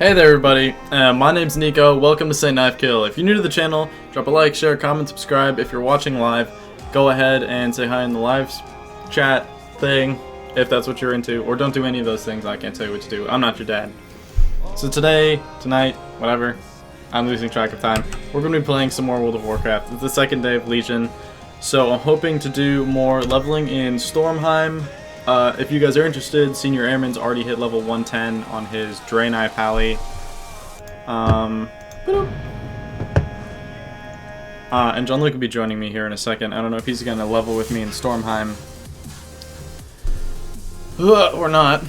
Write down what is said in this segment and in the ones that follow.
Hey there everybody, my name's Nico, welcome to Say Knife Kill. If you're new to the channel, drop a like, share, comment, subscribe. If you're watching live, go ahead and say hi in the live chat thing, if that's what you're into, or don't do any of those things. I can't tell you what to do, I'm not your dad. So tonight, whatever, I'm losing track of time, we're going to be playing some more World of Warcraft. It's the second day of Legion, so I'm hoping to do more leveling in Stormheim. If you guys are interested, Senior Airman's already hit level 110 on his Draenei Pally. And Jean-Luc will be joining me here in a second. I don't know if he's going to level with me in Stormheim. Or not.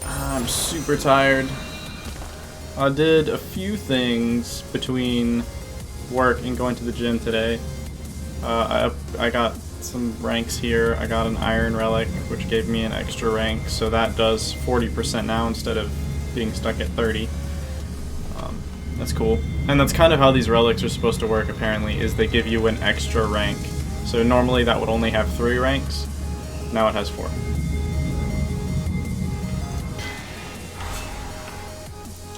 I'm super tired. I did a few things between work and going to the gym today. I got some ranks here. I got an iron relic, which gave me an extra rank, so that does 40% now instead of being stuck at 30. That's cool. And that's kind of how these relics are supposed to work, apparently, is they give you an extra rank. So normally that would only have 3 ranks. Now it has 4.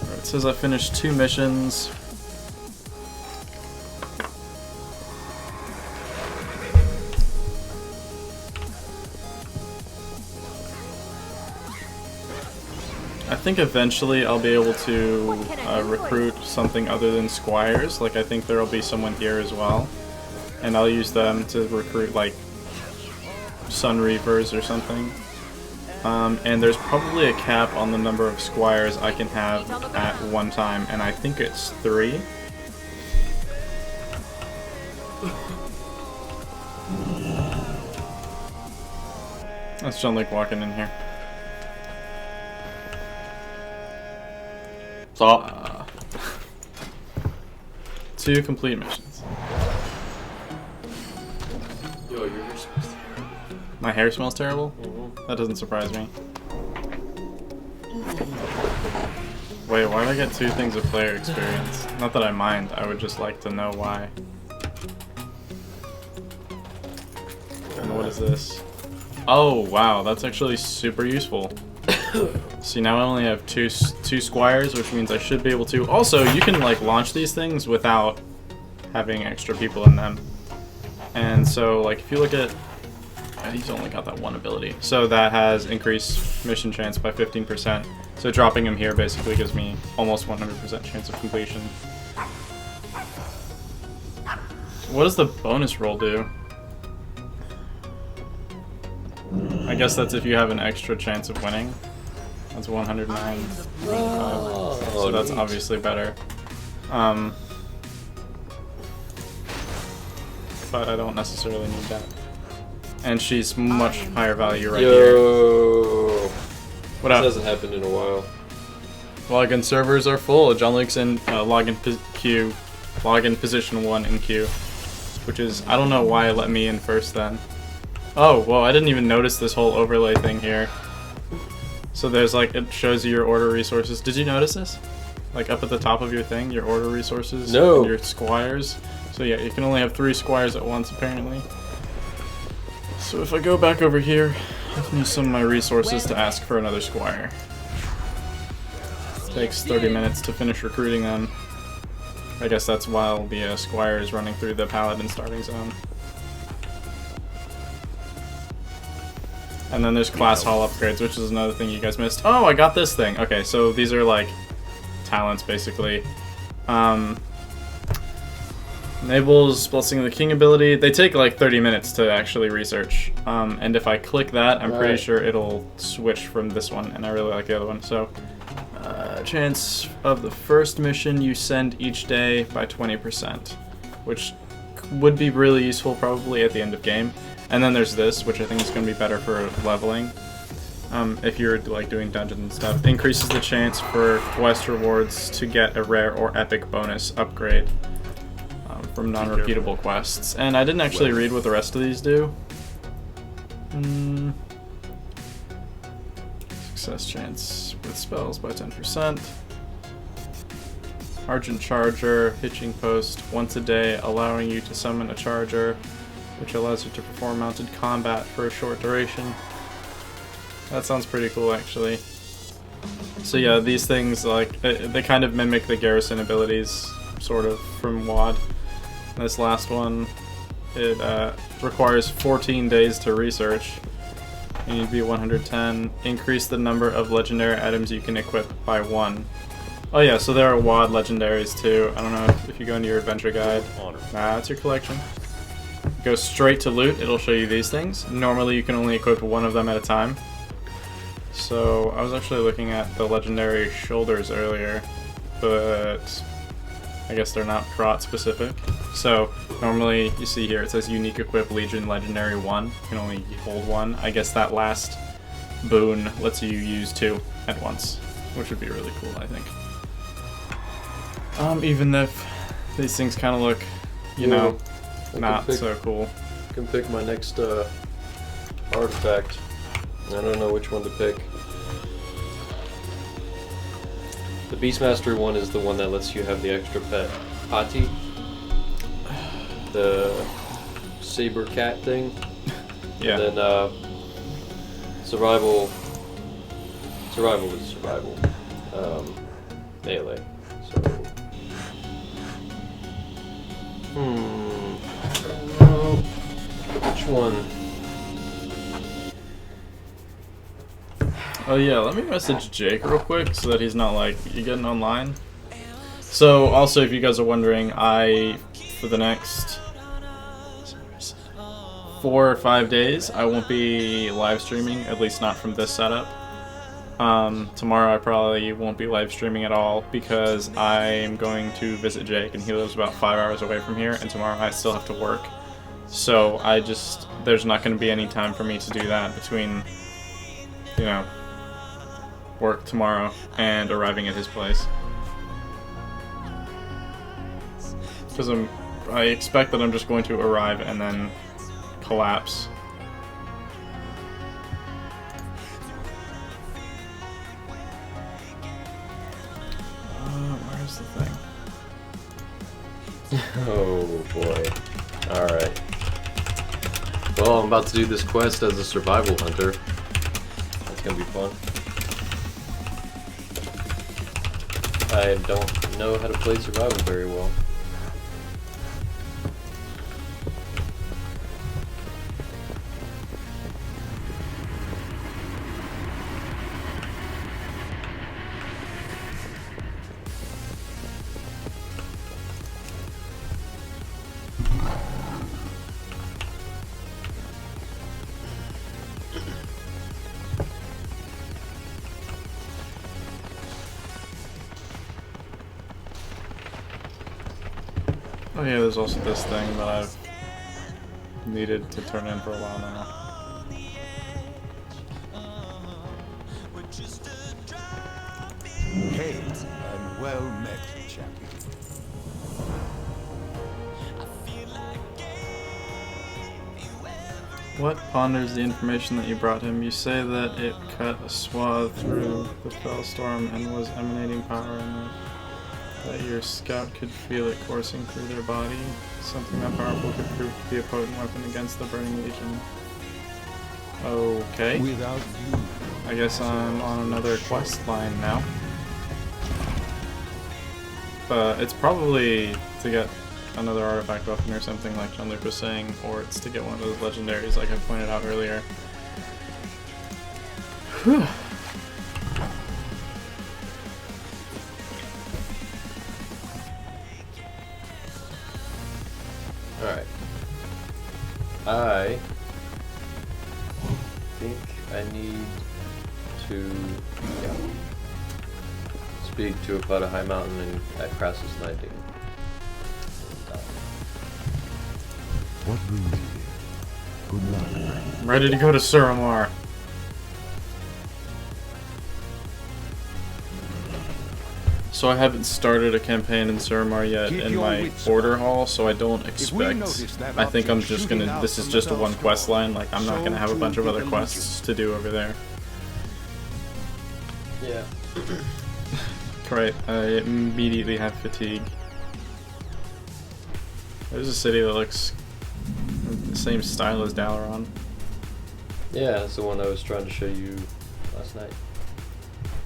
Alright, it says I finished 2 missions. I think eventually I'll be able to recruit something other than squires. Like, I think there will be someone here as well, and I'll use them to recruit like Sun Reapers or something. And there's probably a cap on the number of squires I can have at one time, and I think it's 3. That's Jean-Luc walking in here. So, 2 complete missions. Yo, your hair smells terrible. My hair smells terrible? That doesn't surprise me. Wait, why did I get 2 things of player experience? Not that I mind, I would just like to know why. And what is this? Oh, wow, that's actually super useful. See, now I only have two squires, which means I should be able to. Also, you can like launch these things without having extra people in them. And so, like, if you look at, he's only got that 1 ability, so that has increased mission chance by 15%. So dropping him here basically gives me almost 100% chance of completion. What does the bonus roll do? I guess that's if you have an extra chance of winning. That's 109. So that's obviously better. But I don't necessarily need that. And she's much higher value right here. What up? This hasn't happened in a while. Login servers are full. Jean-Luc's in login queue. Login position 1 in queue. Which is, I don't know why it let me in first then. Oh, whoa, I didn't even notice this whole overlay thing here. So there's like, it shows you your order resources. Did you notice this? Like up at the top of your thing, your order resources? No. And your squires. So yeah, you can only have 3 squires at once apparently. So if I go back over here, I can use some of my resources to ask for another squire. Takes 30 minutes to finish recruiting them. I guess that's while the squire is running through the paladin starting zone. And then there's class hall upgrades, which is another thing you guys missed. Oh, I got this thing. Okay, so these are like talents, basically. Enables Blessing of the King ability. They take like 30 minutes to actually research. And if I click that, I'm pretty sure it'll switch from this one, and I really like the other one. So, chance of the first mission you send each day by 20%, which would be really useful probably at the end of game. And then there's this, which I think is going to be better for leveling. If you're like doing dungeons and stuff. Increases the chance for quest rewards to get a rare or epic bonus upgrade from non-repeatable quests. And I didn't actually read what the rest of these do. Success chance with spells by 10%. Argent Charger, hitching post once a day, allowing you to summon a charger, which allows you to perform mounted combat for a short duration. That sounds pretty cool, actually. So yeah, these things, like, they kind of mimic the garrison abilities, sort of, from WoD. This last one, it requires 14 days to research. You need to be 110. Increase the number of legendary items you can equip by 1. Oh yeah, so there are WoD legendaries too. I don't know if you go into your adventure guide. That's your collection. Go straight to loot, it'll show you these things. Normally you can only equip one of them at a time. So I was actually looking at the legendary shoulders earlier, but I guess they're not Grot specific. So normally you see here it says unique equip Legion legendary 1. You can only hold 1. I guess that last boon lets you use 2 at once, which would be really cool, I think. Even if these things kind of look, you know, not so cool. I can pick my next artifact. I don't know which one to pick. The Beastmaster one is the one that lets you have the extra pet Hati. The saber cat thing. Yeah. And then survival is survival. Melee. So I don't know which one. Oh yeah, let me message Jake real quick so that he's not like, you getting online? So also, if you guys are wondering, for the next 4 or 5 days, I won't be live streaming, at least not from this setup. Tomorrow I probably won't be live streaming at all because I'm going to visit Jake and he lives about 5 hours away from here, and tomorrow I still have to work. So there's not going to be any time for me to do that between, you know, work tomorrow and arriving at his place. Because I expect that I'm just going to arrive and then collapse. Where's the thing? Oh boy. Alright. Well, I'm about to do this quest as a survival hunter. That's gonna be fun. I don't know how to play survival very well. Oh yeah, there's also this thing that I've needed to turn in for a while now. Hail and well met, champion. What ponders the information that you brought him? You say that it cut a swath through the fell storm and was emanating power, and that your scout could feel it coursing through their body. Something that powerful could prove to be a potent weapon against the Burning Legion. Okay. Without you, I guess I'm on another quest line now. But it's probably to get another artifact weapon or something like Jean-Luc was saying, or it's to get one of those legendaries like I pointed out earlier. Whew. Alright. I think I need to speak to about a high mountain and at Crassus Landing. what brings you here? Good luck. I'm ready to go to Suramar. So I haven't started a campaign in Suramar yet in my order hall, so I don't expect. I think I'm just gonna. This is just a one quest line. Like I'm not gonna have a bunch of other quests to do over there. Yeah. Right. I immediately have fatigue. There's a city that looks the same style as Dalaran. Yeah, that's the one I was trying to show you last night.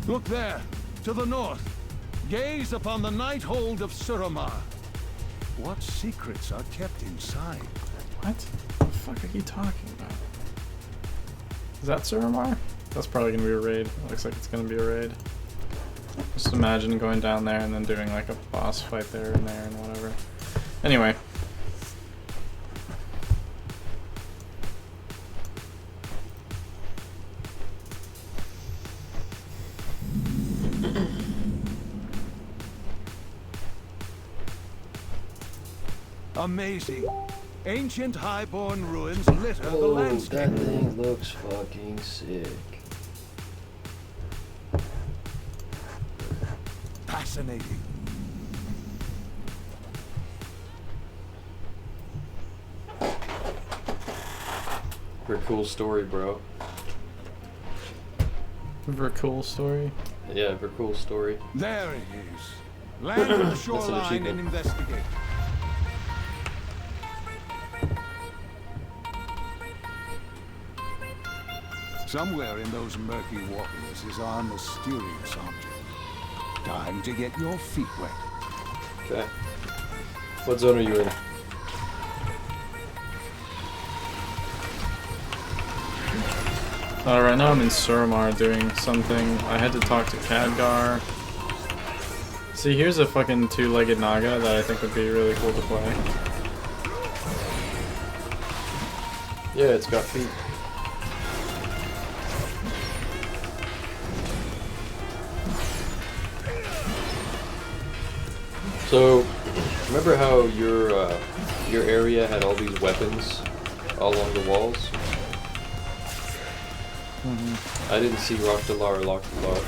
Look there, to the north. Gaze upon the night hold of Suramar. What secrets are kept inside? What the fuck are you talking about? Is that Suramar? That's probably gonna be a raid. It looks like it's gonna be a raid. Just imagine going down there and then doing like a boss fight there and whatever. Anyway. Amazing. Ancient highborn ruins litter the landscape. That thing looks fucking sick. Fascinating. Very cool story, bro. Very cool story. Yeah, very cool story. There it is. Land on the shoreline achievement. and investigate. Somewhere in those murky waters is our mysterious object. Time to get your feet wet. Okay. What zone are you in? Right now I'm in Suramar doing something. I had to talk to Khadgar. See, here's a fucking two-legged Naga that I think would be really cool to play. Yeah, it's got feet. So, remember how your area had all these weapons all along the walls? Mm-hmm. I didn't see Rockdalar or Lockdalar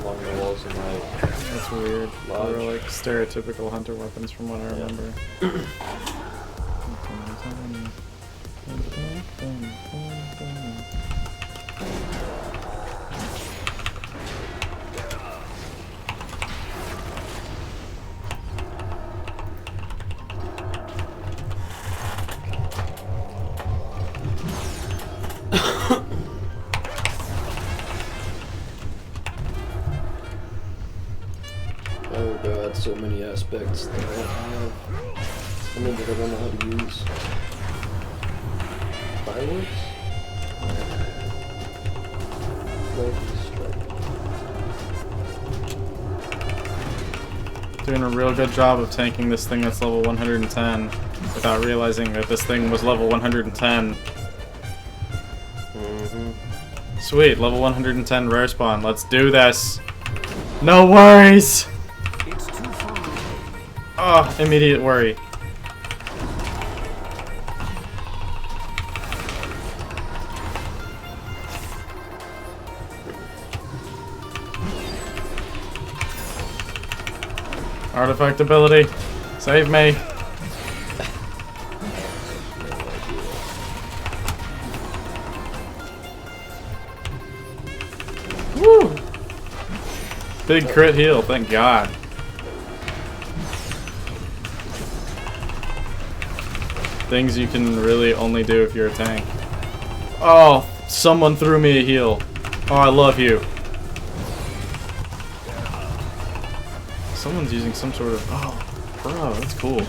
along the walls in my... That's weird. Lodge. They were like stereotypical hunter weapons from what I remember. Oh god, so many aspects that I have. I mean, that I don't know how to use. Fireworks? Doing a real good job of tanking this thing that's level 110 without realizing that this thing was level 110. Sweet, level 110 rare spawn. Let's do this. No worries! It's too far. Oh, immediate worry. Artifact ability. Save me. Woo! Big crit heal, thank God. Things you can really only do if you're a tank. Oh, someone threw me a heal. Oh, I love you. Someone's using some sort of... Oh, bro, that's cool.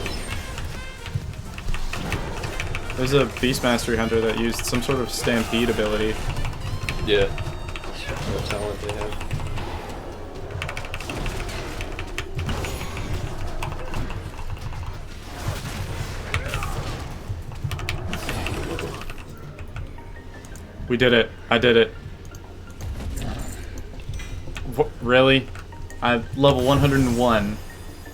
There's a Beast Mastery Hunter that used some sort of Stampede ability. Yeah. What talent they have. We did it. I did it. Really? I'm level 101.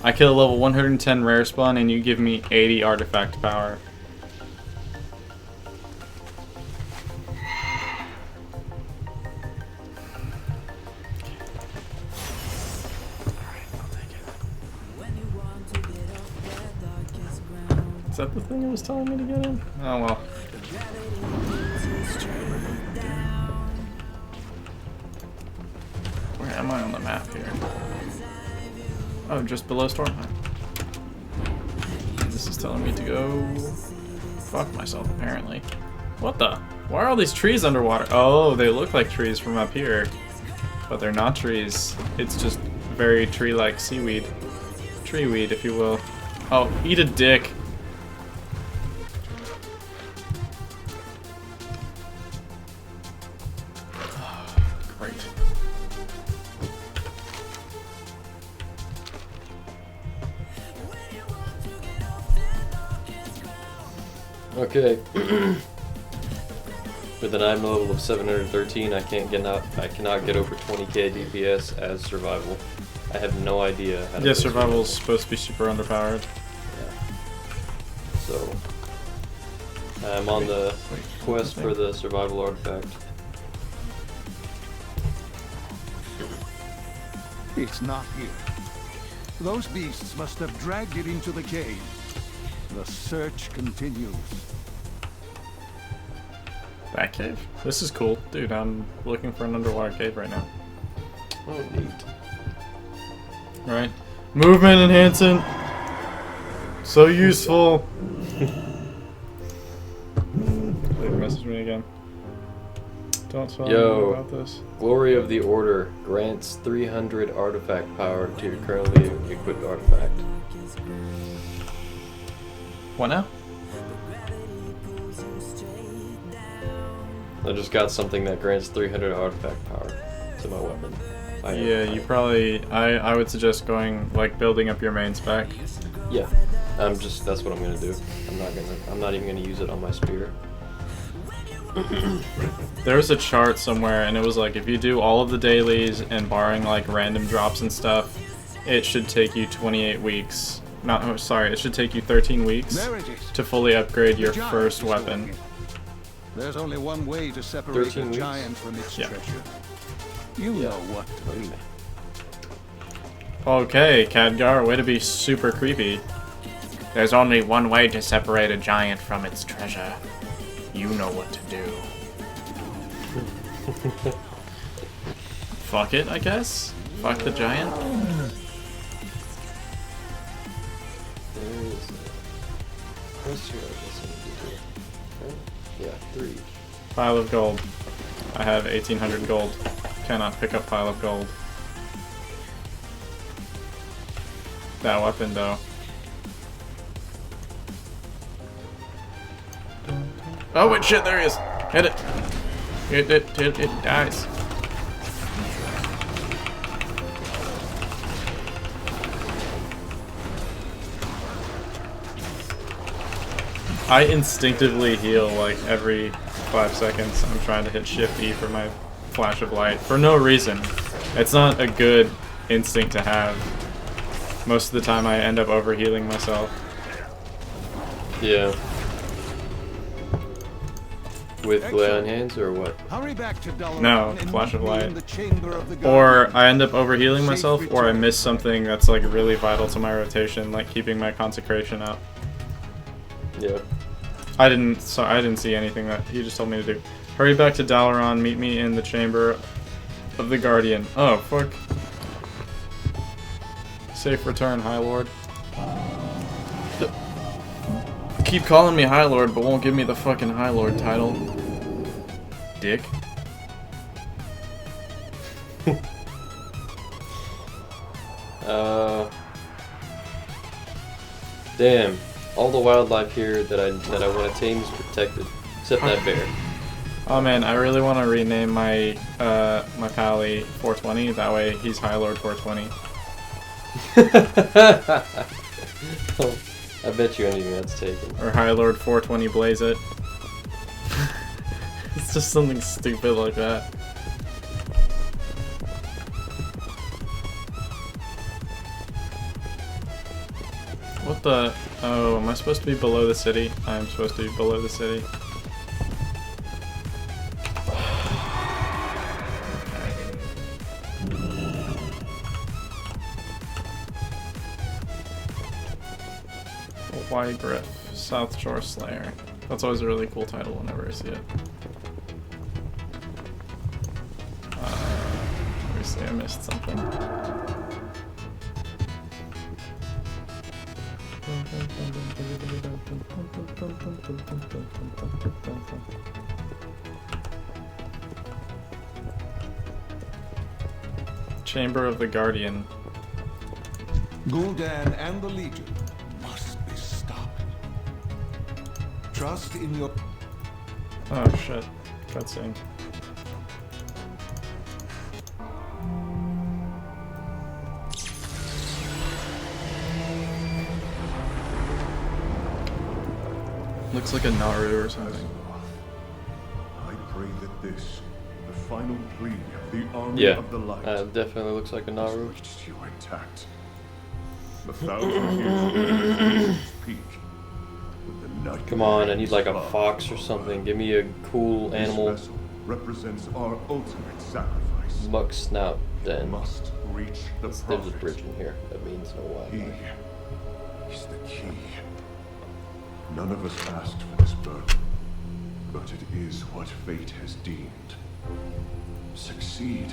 I kill a level 110 rare spawn and you give me 80 artifact power. Is that the thing it was telling me to get in? Oh well. Where am I on the map here? Oh, just below Stormheim. This is telling me to go fuck myself, apparently. What the? Why are all these trees underwater? Oh, they look like trees from up here. but they're not trees. It's just very tree-like seaweed. Tree weed, if you will. Oh, eat a dick. Great. Okay. With an IM level of 713, I cannot get over 20k DPS as survival. I have no idea how to Yeah, do survival's supposed to be super underpowered. Yeah. So I'm on the quest for the survival artifact. It's not here. Those beasts must have dragged it into the cave. The search continues. That cave? This is cool. Dude, I'm looking for an underwater cave right now. Oh, neat. Right? Movement enhancing! So useful! Please message me again. Don't tell me about this. Glory of the Order grants 300 artifact power to your currently equipped artifact. What now? I just got something that grants 300 artifact power to my weapon. Yeah, you probably... I would suggest going, like, building up your main spec. Yeah. That's what I'm gonna do. I'm not even gonna use it on my spear. There was a chart somewhere, and it was like, if you do all of the dailies and barring, like, random drops and stuff, it should take you 28 weeks. It should take you 13 weeks to fully upgrade your first weapon. There's only one way to separate a giant from its treasure. You know what to do. Okay, Khadgar, way to be super creepy. There's only one way to separate a giant from its treasure. You know what to do. Fuck it, I guess? Fuck the giant? There is a quest here I guess I need to do. Right? Yeah, 3. Pile of gold. I have 1800 gold. Cannot pick up pile of gold. That weapon, though. Oh, wait, shit, there he is! Hit it! It dies. I instinctively heal, like, every 5 seconds. I'm trying to hit Shift E for my flash of light. For no reason. It's not a good instinct to have. Most of the time I end up overhealing myself. Yeah. With lay on hands or what? Hurry back to No, flash of light. Or I end up overhealing myself, or I miss something that's like really vital to my rotation, like keeping my consecration up. Yeah. I didn't see anything that he just told me to do. Hurry back to Dalaran, meet me in the chamber of the Guardian. Oh, fuck. Safe return, High Lord. Keep calling me High Lord, but won't give me the fucking High Lord title. Dick. Damn. All the wildlife here that I want to tame is protected, except that bear. Oh man, I really want to rename my my pally 420. That way, he's High Lord 420. Oh, I bet you anything that's taken. Or High Lord 420 Blaze It. It's just something stupid like that. What the? Oh, am I supposed to be below the city? I am supposed to be below the city. Wide Griff, South Shore Slayer. That's always a really cool title whenever I see it. Obviously I missed something. Chamber of the Guardian. Gul'dan and the Legion must be stopped. Trust in your... Oh shit. Cutscene. Looks like a Naru or something. I pray that this, the final plea of the army Yeah, of the light, definitely looks like a has Naru. reached you intact. The 1,000 years of its peak. With the night Come on, I need like a above fox or something. Give me a cool animal. This vessel represents our ultimate sacrifice. Muck snout den. Must reach the There's a prophet. bridge in here. That means no He Wi-Fi. is the key. None of us asked for this burden, but it is what fate has deemed. Succeed,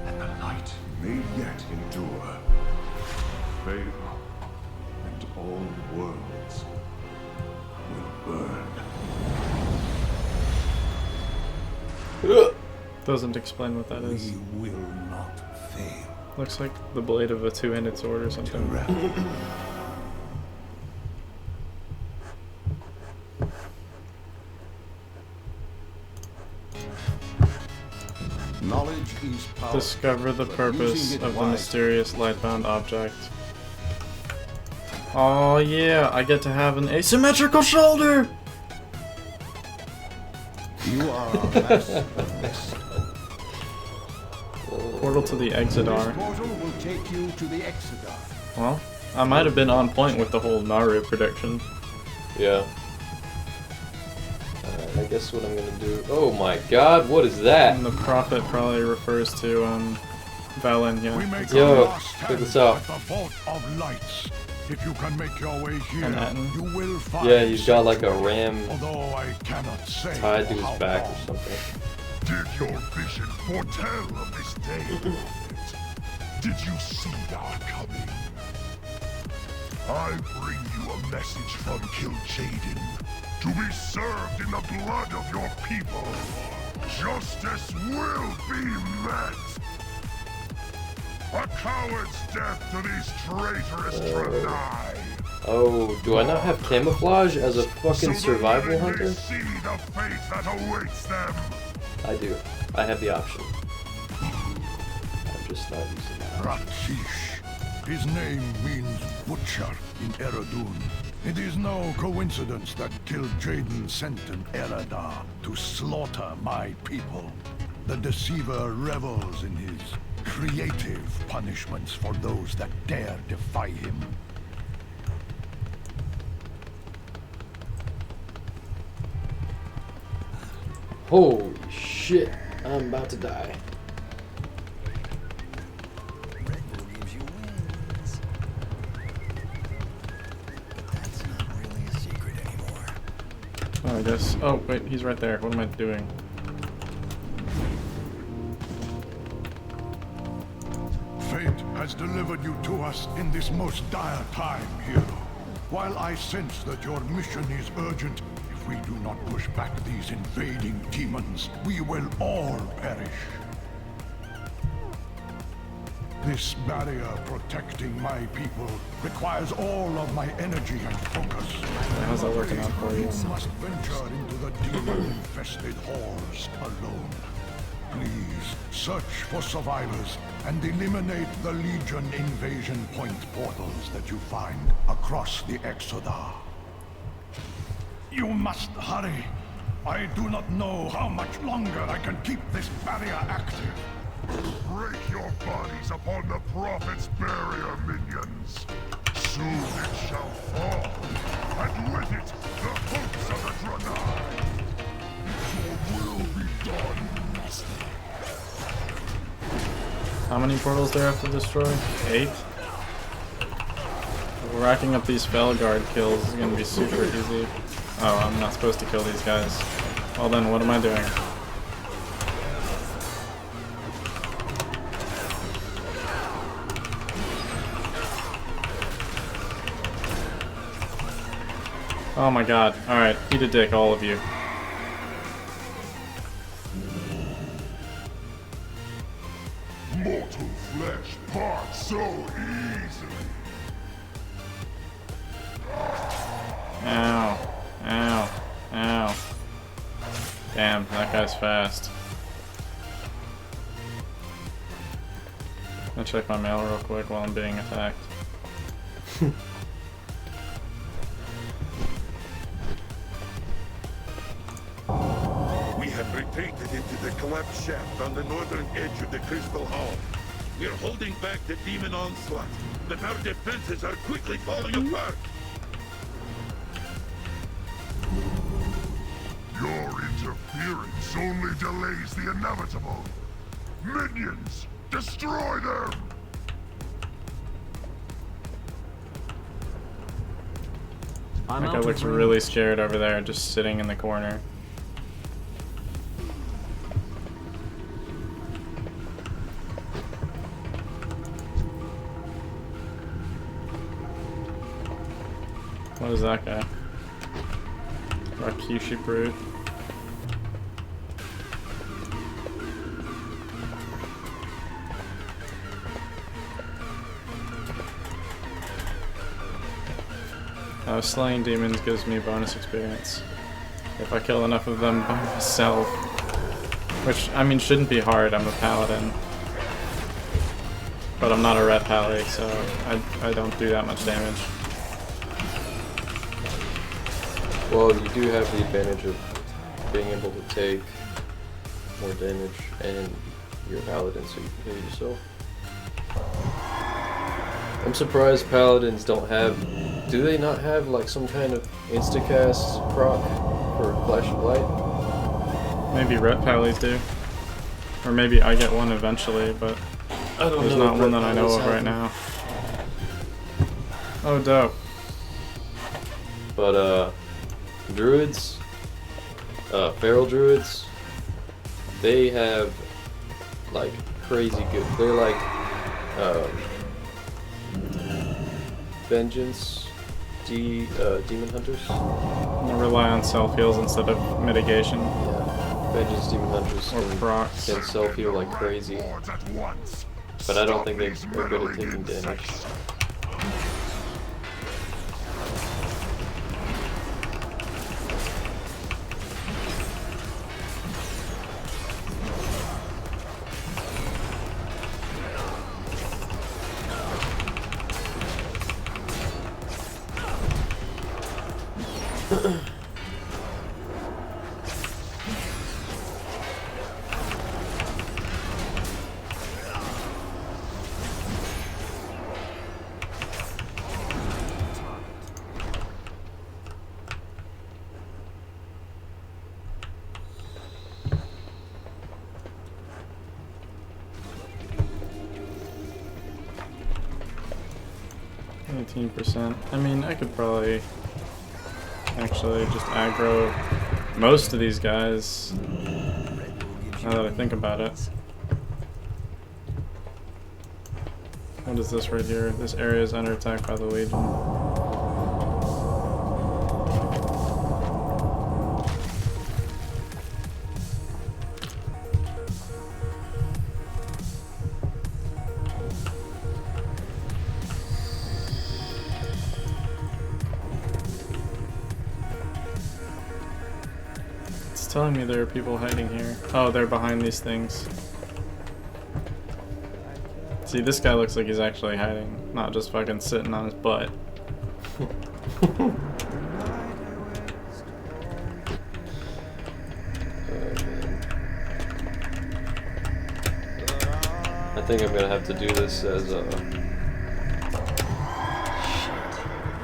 and the light may yet endure. Fail, and all worlds will burn. Doesn't explain what that is. We will not fail. Looks like the blade of a two-handed sword or something. Knowledge is power. Discover the but purpose using it of the wisely. mysterious light-bound object. Oh yeah, I get to have an asymmetrical shoulder! You are our master of best. Portal to the This Exodar. portal will take you to the Exodar. Well, I might have been on point with the whole Naru prediction. Yeah. I guess what I'm gonna do. Oh my god, what is that? And the prophet probably refers to, Valen, We yeah. make Yo, our last check this stand out. at the Vault of Lights. If you can make your way here, Manhattan. you will find. Yeah, he's got like a ram Although I cannot say tied to for his how back or long. something. Did your vision foretell of this day? Did you see our coming? I bring you a message from Kil'jaeden to be served in the blood of your people. Justice will be met. A coward's death to these traitorous Draenei. Oh, do I not have camouflage as a fucking So the survival living hunter? may see the fate that awaits them. I do. I have the option. I'm just not using that. Rakshish. His name means butcher in Eredun. It is no coincidence that Kil'jaeden sent an Eredar to slaughter my people. The deceiver revels in his creative punishments for those that dare defy him. Holy shit, I'm about to die. Oh, I guess. Oh, wait, he's right there. What am I doing? Fate has delivered you to us in this most dire time, hero. While I sense that your mission is urgent, if we do not push back these invading demons, we will all perish. This barrier protecting my people requires all of my energy and focus. How's that working out for you? You must venture into the demon-infested halls alone. Please, search for survivors and eliminate the Legion invasion point portals that you find across the Exodar. You must hurry. I do not know how much longer I can keep this barrier active. Break your bodies upon the Prophet's barrier, minions. Soon it shall fall, and with it, the hopes of the Draenei. Your will be done, master. How many portals do I have to destroy? 8? Racking up these Felguard kills is gonna be super easy. Oh, I'm not supposed to kill these guys. Well then, what am I doing? Oh my god. Alright, eat a dick, all of you. Mortal flesh Ow. Ow. Ow. Damn, that guy's fast. I'll check my mail real quick while I'm being attacked. We have retreated into the collapsed shaft on the northern edge of the Crystal Hall. We are holding back the demon onslaught, but our defenses are quickly falling apart. Your interference only delays the inevitable. Minions, destroy them! That guy looks really scared over there, just sitting in the corner. What is that guy? Rakushi Brute. Slaying demons gives me bonus experience if I kill enough of them by myself, which I mean shouldn't be hard. I'm a paladin, but I'm not a red pally, so I don't do that much damage. Well, you do have the advantage of being able to take more damage, and you're a paladin, so you can heal yourself. I'm surprised paladins don't have. Do they not have like some kind of instacast proc for Flash of Light? Maybe red pallies do, or maybe I get one eventually, but there's not one that I know of right now. Oh, dope. But druids, feral druids, they have like crazy good. They're like vengeance. Demon hunters. I rely on self heals instead of mitigation. Yeah, vengeance demon hunters can self heal like crazy, but I don't think they're good at taking damage. I mean, I could probably actually just aggro most of these guys, now that I think about it. What is this right here? This area is under attack by the Legion. Telling me there are people hiding here. Oh, they're behind these things. See, this guy looks like he's actually hiding, not just fucking sitting on his butt. I think I'm gonna have to do this as a.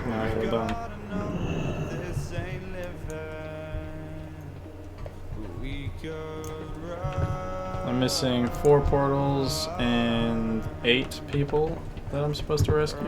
Nah, you're done. I'm missing 4 portals and 8 people that I'm supposed to rescue.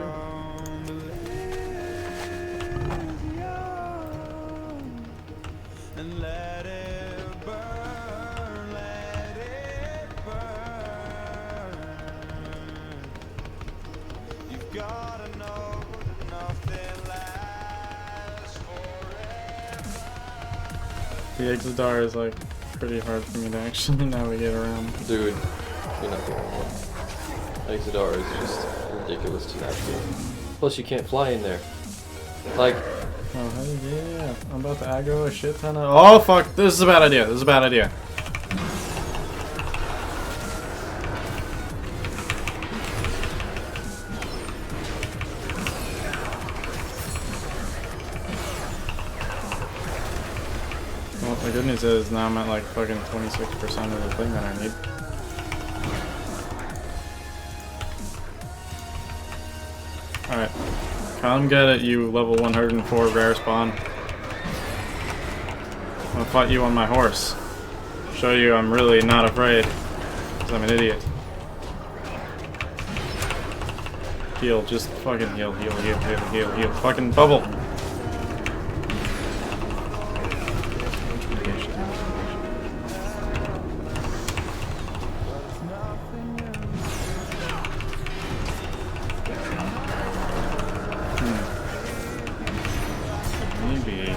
The Exodar is like pretty hard for me to actually navigate around. Dude, you're not the only one. Exodar is just ridiculous to navigate. Plus, you can't fly in there. Like, Oh, hey, yeah. I'm about to aggro a shit ton of. Oh, fuck. This is a bad idea. This is a bad idea. Well, the good news is now I'm at like fucking 26% of the thing that I need. Alright. Come get it, you level 104 rare spawn. I'm gonna fight you on my horse. Show you I'm really not afraid. Because I'm an idiot. Heal, just fucking heal, heal, heal, heal, heal, heal. Fucking bubble! Maybe.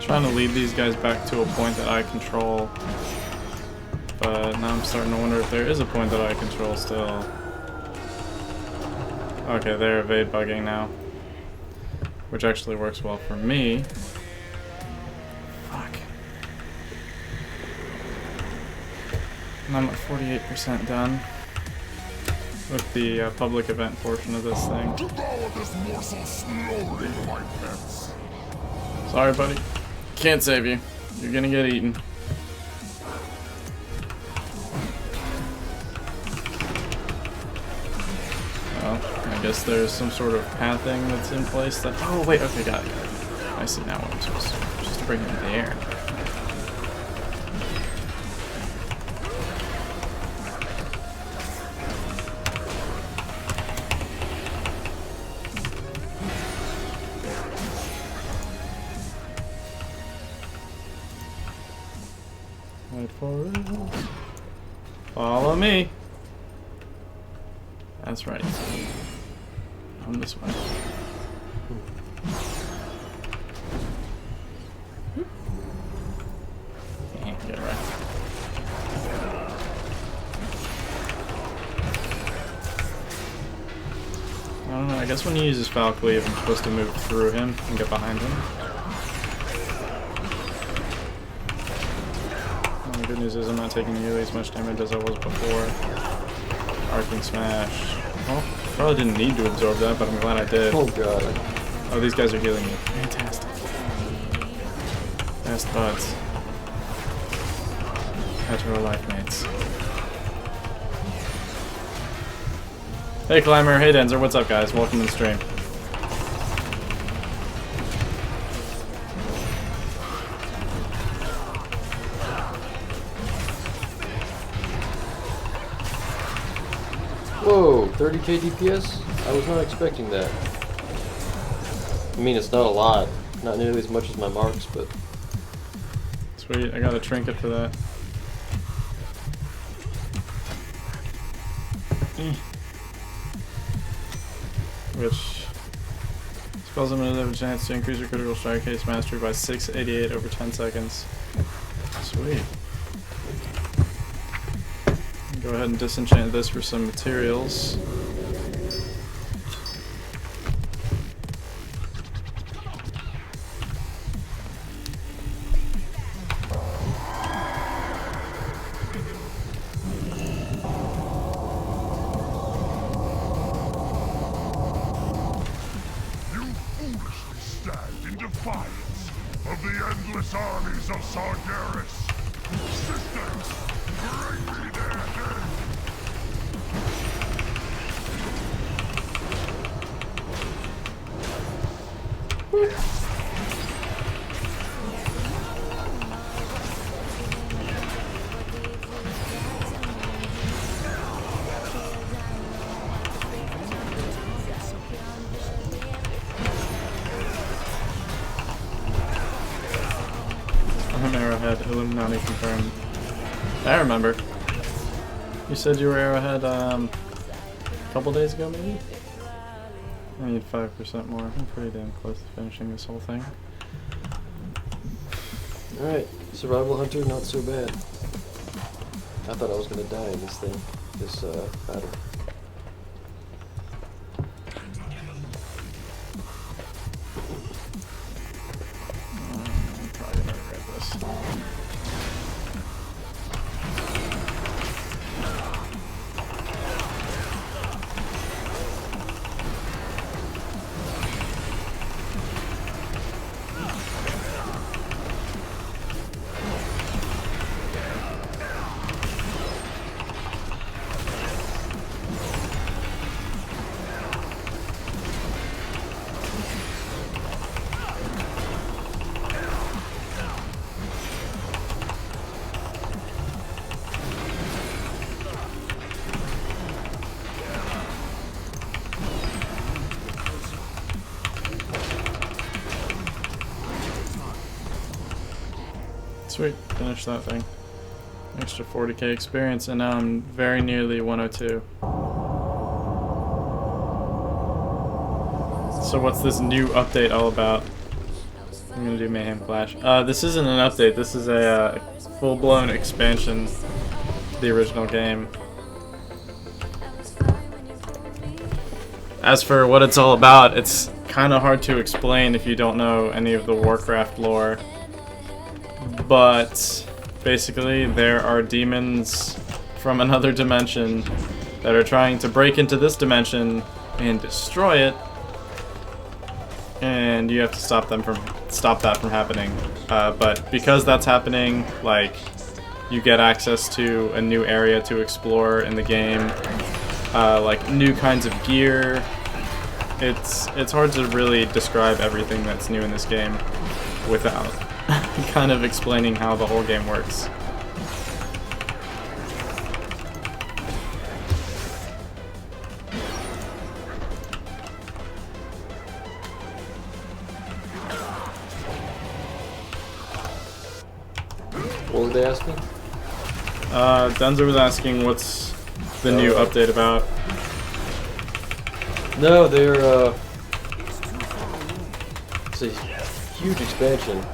Trying to lead these guys back to a point that I control, but now I'm starting to wonder if there is a point that I control still. Okay, they're evade bugging now, which actually works well for me. Fuck. And I'm at 48% done with the public event portion of this thing. Devour this morsel slowly, my pets. Sorry, buddy. Can't save you. You're gonna get eaten. Well, I guess there's some sort of pathing that's in place that. Oh, wait, okay, got it. I see now what I'm supposed to do. Just bring him there. Wait for it. Follow me. That's right. I'm this way. Get right. I don't know. I guess when he uses Falcleave, I'm supposed to move through him and get behind him. The good news is I'm not taking nearly as much damage as I was before. Arcing Smash. Well, probably didn't need to absorb that, but I'm glad I did. oh god. Oh, these guys are healing me. Fantastic. Best buds. Hetero life mates. Hey Climber, hey Denzer, what's up guys? Welcome to the stream. Whoa, 30k DPS? I was not expecting that. I mean, it's not a lot. Not nearly as much as my marks, but... Sweet, I got a trinket for that. Which spells limited have a chance to increase your critical strike case mastery by 688 over 10 seconds. Sweet. Go ahead and disenchant this for some materials. You foolishly stand in defiance of the endless armies of Sargeras. Sisters, bring me their head! Illuminati confirmed. I remember. You said you were Arrowhead a couple days ago, maybe? I need 5% more. I'm pretty damn close to finishing this whole thing. Alright, Survival Hunter, not so bad. I thought I was gonna die in this thing, this battle. I'm probably gonna regret this. Sweet, finish that thing. Extra 40k experience, and now I'm very nearly 102. So what's this new update all about? I'm gonna do Mayhem Clash. This isn't an update, this is a full-blown expansion to the original game. As for what it's all about, it's kind of hard to explain if you don't know any of the Warcraft lore. But basically, there are demons from another dimension that are trying to break into this dimension and destroy it, and you have to stop that from happening. But because that's happening, like, you get access to a new area to explore in the game, like new kinds of gear. It's hard to really describe everything that's new in this game without kind of explaining how the whole game works. What were they asking? Denzer was asking what's the new update about. No, they're it's a huge expansion.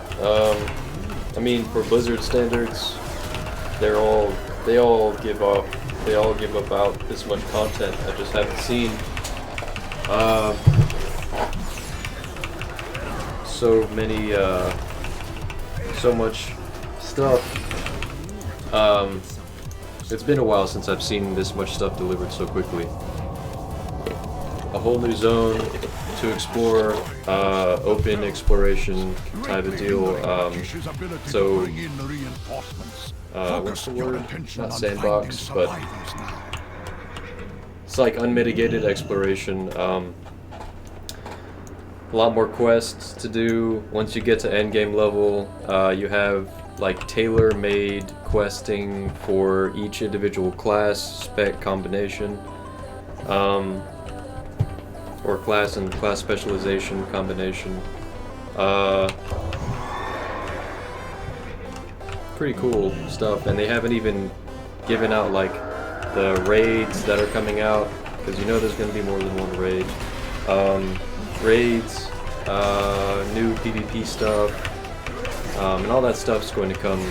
I mean, for Blizzard standards, they all give about this much content. I just haven't seen so much stuff. It's been a while since I've seen this much stuff delivered so quickly. A whole new zone to explore, open exploration type of deal. So, what's the word? Not sandbox, but it's like unmitigated exploration. A lot more quests to do. Once you get to endgame level, you have like tailor-made questing for each individual class, spec combination. Or class and class specialization combination. Pretty cool stuff, and they haven't even given out like the raids that are coming out, because you know there's going to be more than one raid. Raids, new PvP stuff, and all that stuff's going to come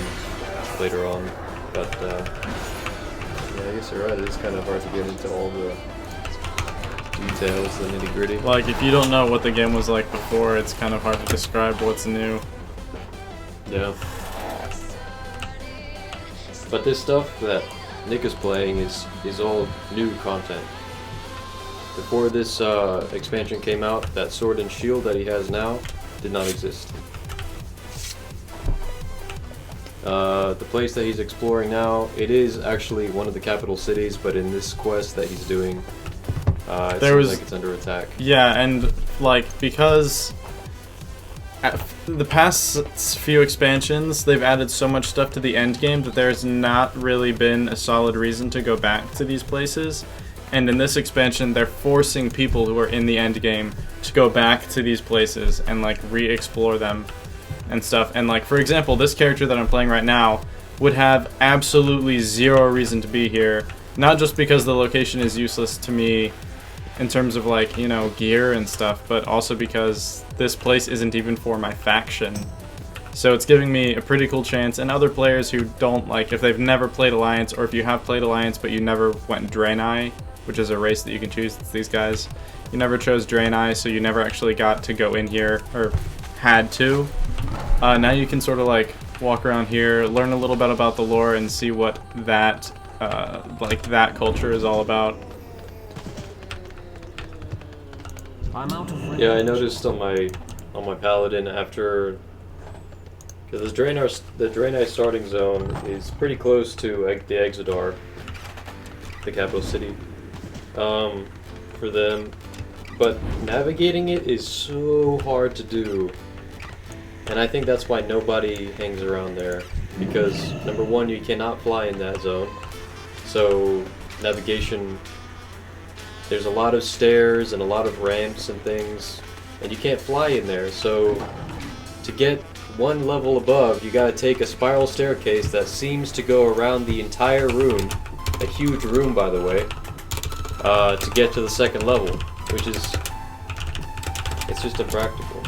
later on. But yeah, I guess you're right. It's kind of hard to get into all the details, the nitty gritty. Like, if you don't know what the game was like before, it's kind of hard to describe what's new. Yeah. But this stuff that Nick is playing is all new content. Before this expansion came out, that sword and shield that he has now did not exist. The place that he's exploring now, it is actually one of the capital cities, but in this quest that he's doing, it seems like it's under attack. Yeah, and like, because the past few expansions, they've added so much stuff to the end game that there's not really been a solid reason to go back to these places. And in this expansion, they're forcing people who are in the end game to go back to these places and like re-explore them. and stuff. And like, for example, this character that I'm playing right now would have absolutely zero reason to be here. Not just because the location is useless to me in terms of like, you know, gear and stuff, but also because this place isn't even for my faction. So it's giving me a pretty cool chance, and other players who don't, like, if they've never played Alliance, or if you have played Alliance but you never went Draenei, which is a race that you can choose, it's these guys. You never chose Draenei, so you never actually got to go in here, or had to. Now you can sort of like walk around here, learn a little bit about the lore, and see what that, like, that culture is all about. I'm out of Yeah, I noticed on my paladin after, because the Draenei starting zone is pretty close to the Exodar, the capital city, for them, but navigating it is so hard to do, and I think that's why nobody hangs around there, because number one, you cannot fly in that zone, so navigation, there's a lot of stairs and a lot of ramps and things, and you can't fly in there, so to get one level above, you gotta take a spiral staircase that seems to go around the entire room, a huge room by the way, to get to the second level, which is, it's just impractical.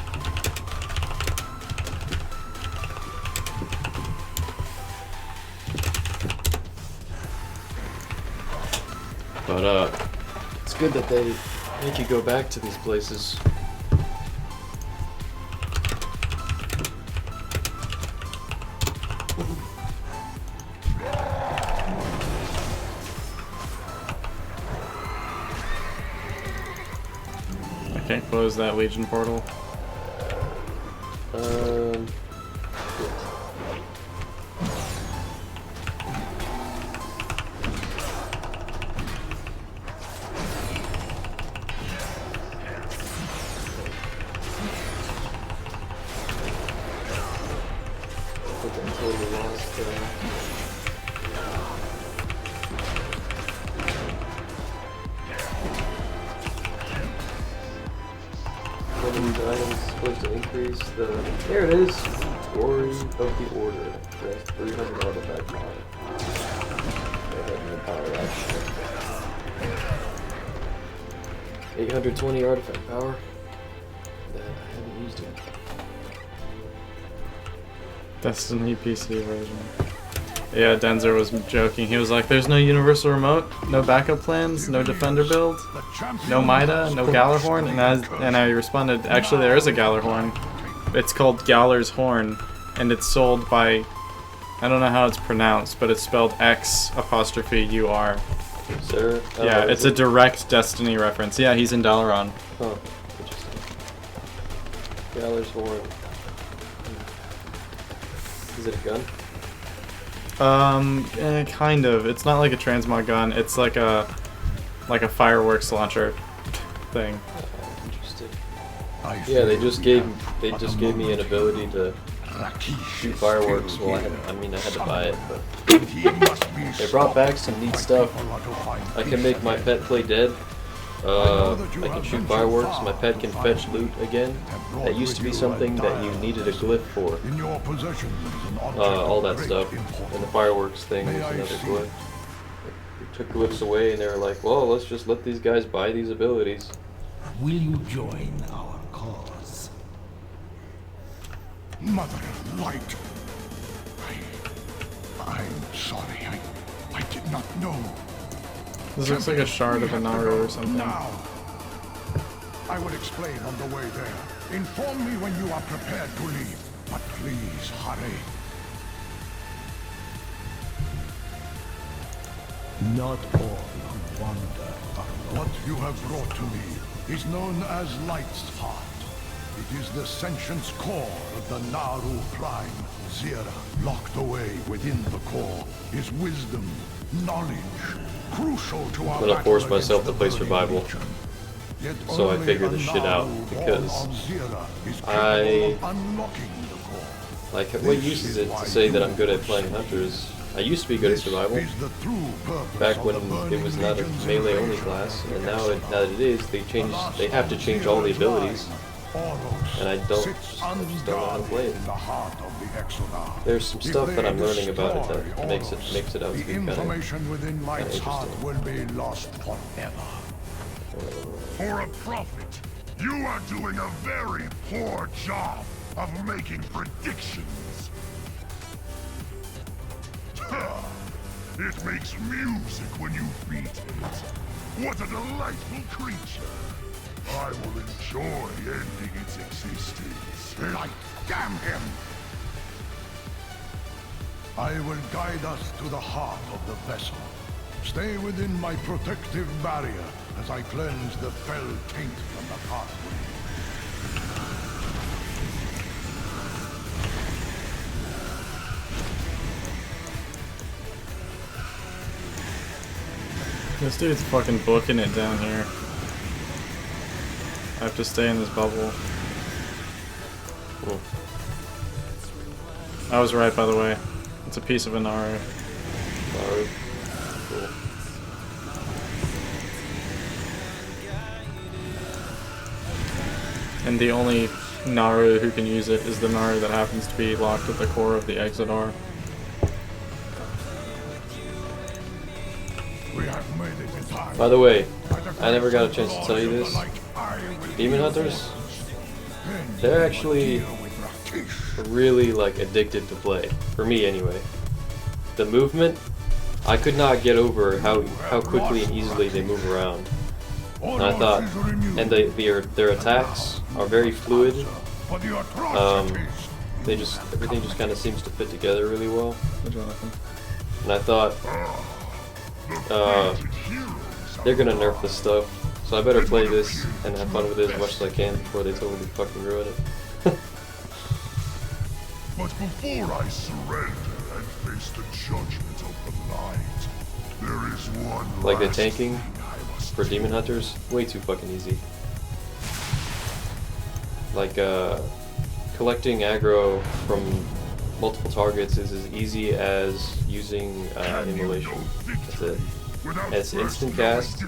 But it's good that they make you go back to these places. I can't close that Legion portal. There it is. Glory of the Order. That's 300 artifact power. Power that. 820 artifact power. That I haven't used yet. Destiny PC version. Yeah, Denzer was joking. He was like, there's no universal remote, no backup plans, no defender build, no Mida, no Gallarhorn, and I responded, actually there is a Gallarhorn. It's called Gallar's Horn, and it's sold by, I don't know how it's pronounced, but it's spelled X''UR. Sir? Yeah, it's a direct Destiny reference. Yeah, he's in Dalaran. Huh, interesting. Gallar's Horn. Is it a gun? Kind of. It's not like a transmog gun. It's like a fireworks launcher thing. Interesting. Yeah, they just gave me an ability to shoot fireworks. Well, I had to buy it, but they brought back some neat stuff. I can make my pet play dead. I can shoot fireworks. My pet can fetch loot again. That used to be something that you needed a glyph for. All that stuff. And the fireworks thing was another glyph. They took glyphs away and they were like, well, let's just let these guys buy these abilities. Will you join our cause? Mother Light. I'm sorry. I did not know. This looks like a shard of a Naru or something. Now, I will explain on the way there. Inform me when you are prepared to leave, but please hurry. Not all who wander are. What you have brought to me is known as Light's Heart. It is the sentience core of the Naru Prime, Zira. Locked away within the core is wisdom, knowledge, crucial to our. I'm gonna force myself to play survival, so I figure this shit out, because like, what use is it to say that I'm good at playing hunters? I used to be good at survival, back when it was not a melee only class, and now that it is, they have to change all the abilities. and I just don't know how to play it. There's some stuff that I'm learning about it that makes it out to be kind of interesting. Will be lost forever. For a prophet, you are doing a very poor job of making predictions. It makes music when you beat it. What a delightful creature. I will enjoy ending its existence. Like damn him! I will guide us to the heart of the vessel. Stay within my protective barrier as I cleanse the fell taint from the pathway. This dude's fucking booking it down here. I have to stay in this bubble. Cool. I was right, by the way. It's a piece of a Naru. Naru. Cool. And the only Naru who can use it is the Naru that happens to be locked at the core of the exit R. By the way, I never got a chance to tell you this. Demon Hunters, they're actually really like addicted to play. For me anyway. The movement, I could not get over how quickly and easily they move around. And I thought, and their attacks are very fluid. Everything just kind of seems to fit together really well. And I thought, they're gonna nerf this stuff, so I better play this and have fun with it as much as I can before they totally fucking ruin it. But before I surrender and face the judgment of the light, there is one Like the last tanking thing I must for Demon Hunters, way too fucking easy. Like collecting aggro from multiple targets is as easy as using immolation. That's it. It's instant cast,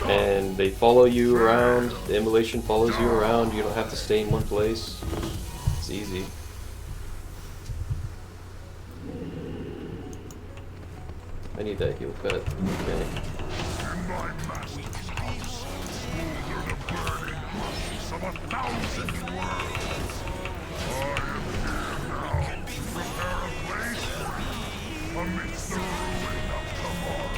and they follow you around. The immolation follows you around. You don't have to stay in one place. It's easy. I need that heal pet. Okay. In my master's house, smolder the burning ashes of 1,000 worlds. I am here now to prepare a place for you amidst the ruin of tomorrow.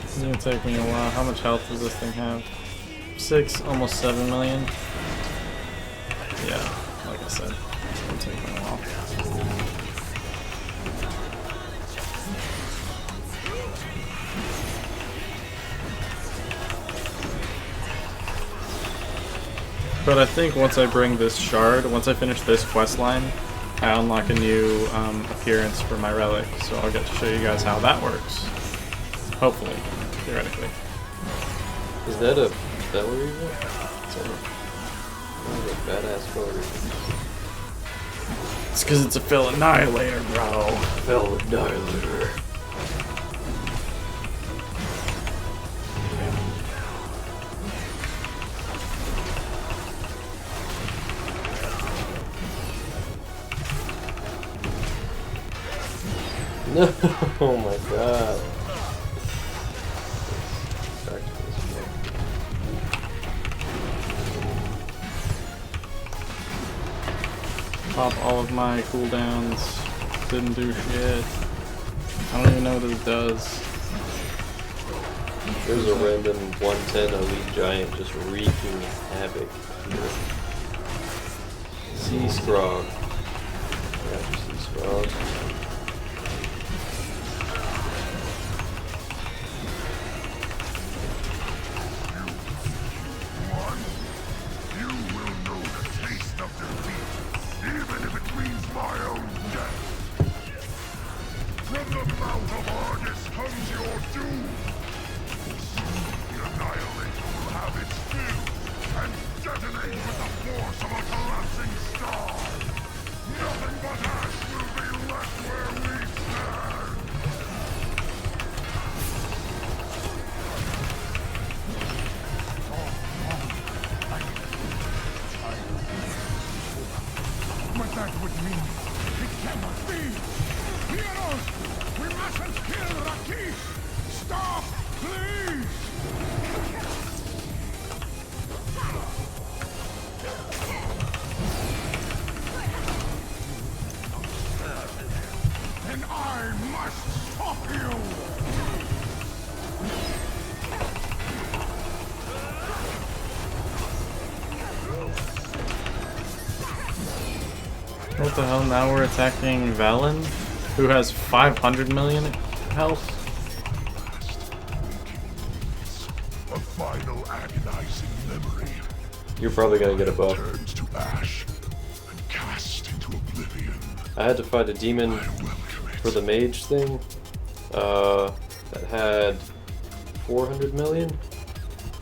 It's gonna take me a while. How much health does this thing have? 6, almost 7 million. Yeah, like I said, it's gonna take me a while. But I think once I bring this shard, once I finish this quest line, I unlock a new appearance for my relic, so I'll get to show you guys how that works. Hopefully, theoretically. Is that a Stellar Evil? Sort of. That is a badass Stellar Evil. It's because it's a Fel Annihilator, bro. Fel Annihilator. No, oh my god. Pop all of my cooldowns. Didn't do shit. I don't even know what it does. There's a random 110 elite giant just wreaking havoc here. Sea Scrog. Got your Sea Scrog. that would mean. It cannot be! Heroes! We mustn't kill Rakish! Stop! Please! Then I must stop you! What the hell? Now we're attacking Valen, who has 500 million health. A final agonizing memory You're probably gonna get a buff. turns to ash and cast into oblivion. I had to fight a demon I welcome it. for the mage thing. That had 400 million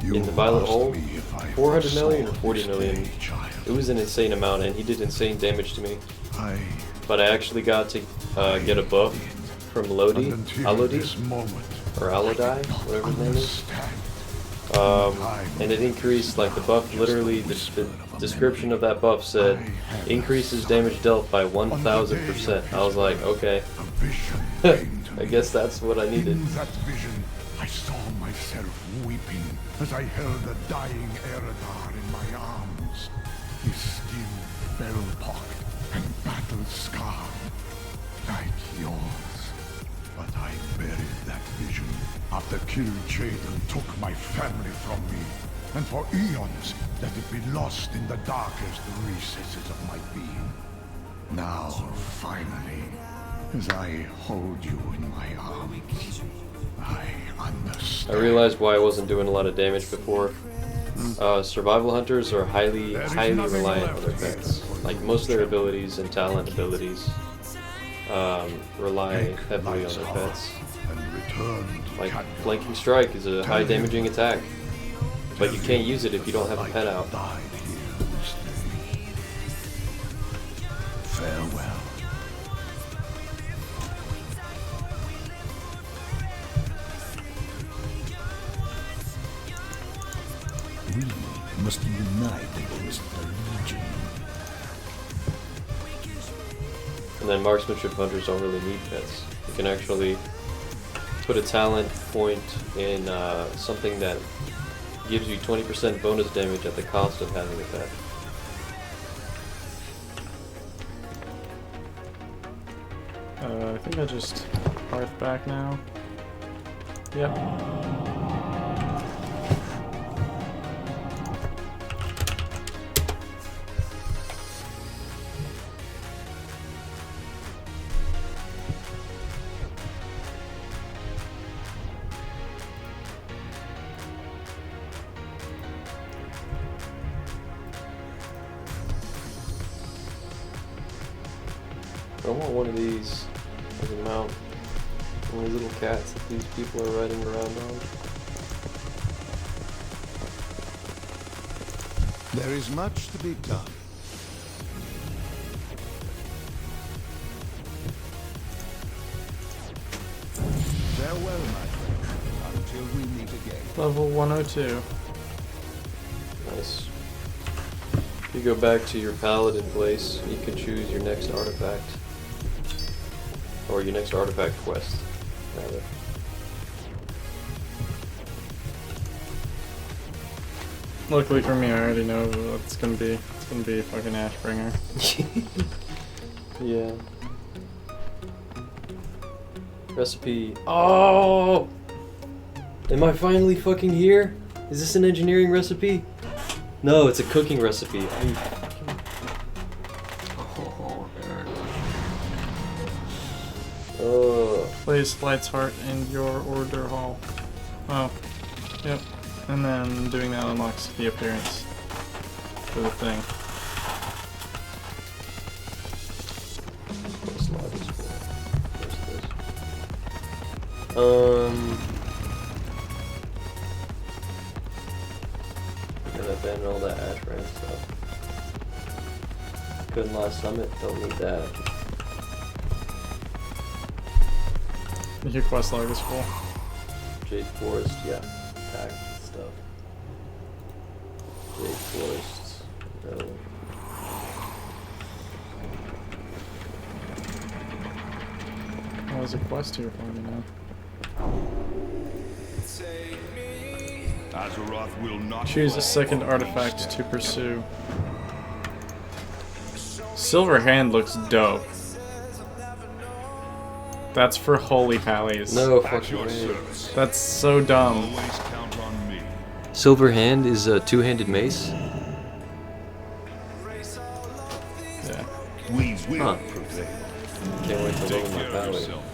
in the violet hole. 400 million or 40 million. It was an insane amount, and he did insane damage to me. But I actually got to get a buff from Lodi, Alodi, or Alodi, whatever his name is. And it increased, like the buff, literally, the description of that buff said, increases damage dealt by 1000%. I was like, okay, I guess that's what I needed. In that vision, I saw myself weeping as I held the dying Eredar in my arms. His skin bell-pocked and battle-scarred, like yours. But I buried that vision after Kill Jaden took my family from me, and for eons let it be lost in the darkest recesses of my being. Now, finally, as I hold you in my arms, I understand. I realized why I wasn't doing a lot of damage before. Survival hunters are highly reliant on their pets. Like most of their abilities and talent abilities rely heavily on their pets. Like flanking strike is a high damaging attack, but you can't use it if you don't have a pet out. Farewell. We must unite against the Legion. And then marksmanship hunters don't really need pets. You can actually put a talent point in something that gives you 20% bonus damage at the cost of having a pet. I think I just hearth back now. Yep. I want one of these as a mount. One of these little cats that these people are riding around on. There is much to be done. Farewell, my friend, until we meet again. Level 102. Nice. If you go back to your paladin place, you can choose your next artifact. Or your next artifact quest, rather. Luckily for me, I already know what it's gonna be. It's gonna be fucking Ashbringer. Yeah. Recipe. Oh! Am I finally fucking here? Is this an engineering recipe? No, it's a cooking recipe. Place Light's Heart in your order hall. Oh, yep. And then doing that unlocks the appearance for the thing. What slot is for? I'm gonna abandon all that Ashbrand stuff. Couldn't last summit, don't need that. Your quest log is full. Jade Forest, yeah. Packed stuff. Jade Forest, no. there's a quest here for me now. Azeroth will not Choose a second artifact to pursue. Silver Hand looks dope. That's for holy pallies. No at fucking your way. service. That's so dumb. Always count on me. Silver Hand is a two-handed mace. Yeah. We will Huh. prevail. Can't wait to Take level my care of pally. yourself.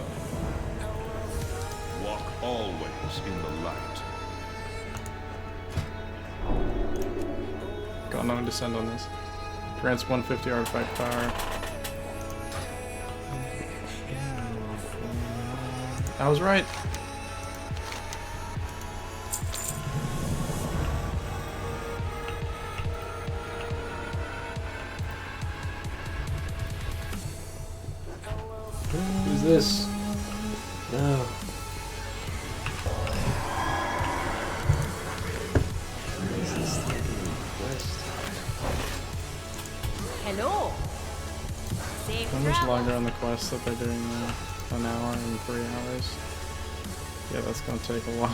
Walk always in the light. Got no descend on this. Grants 150 artifact power. I was right. Who's this? No. Hello. Safe How much travel. longer on the quest that they're doing now? An hour and 3 hours. Yeah, that's gonna take a while.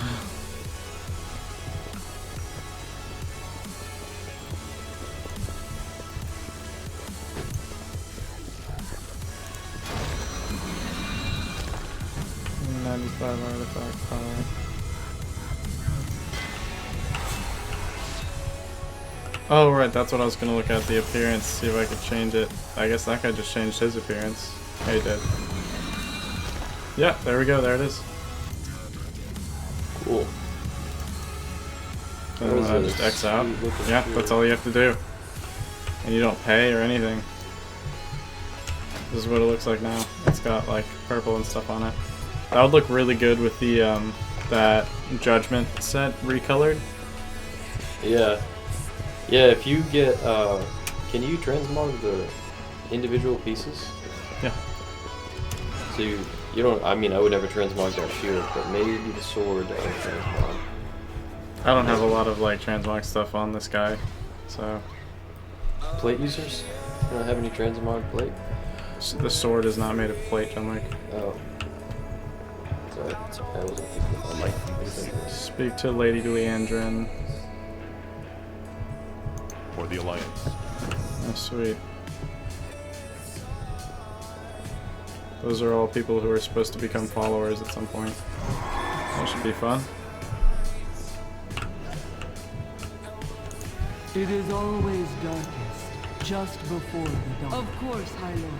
Artifact power. Oh right, that's what I was gonna look at, the appearance, see if I could change it. I guess that guy just changed his appearance. Yeah, he did. Yeah, there we go, there it is. Cool. And then I just X out. Yeah, that's all you have to do. And you don't pay or anything. This is what it looks like now. It's got like purple and stuff on it. That would look really good with the that Judgment set recolored. Yeah. Yeah, if you get, can you transmog the individual pieces? Yeah. So you don't, I mean, I would never transmog that shield, but maybe the sword I would transmog. I don't have a lot of like transmog stuff on this guy, so. Plate users? You don't have any transmog plate? The sword is not made of plate, Jean-Luc. Oh. Sorry, I wasn't thinking about like Speak to Lady Leandrin. For the Alliance. Oh, sweet. Those are all people who are supposed to become followers at some point. That should be fun. It is always darkest, just before the dawn. Of course, High Lord.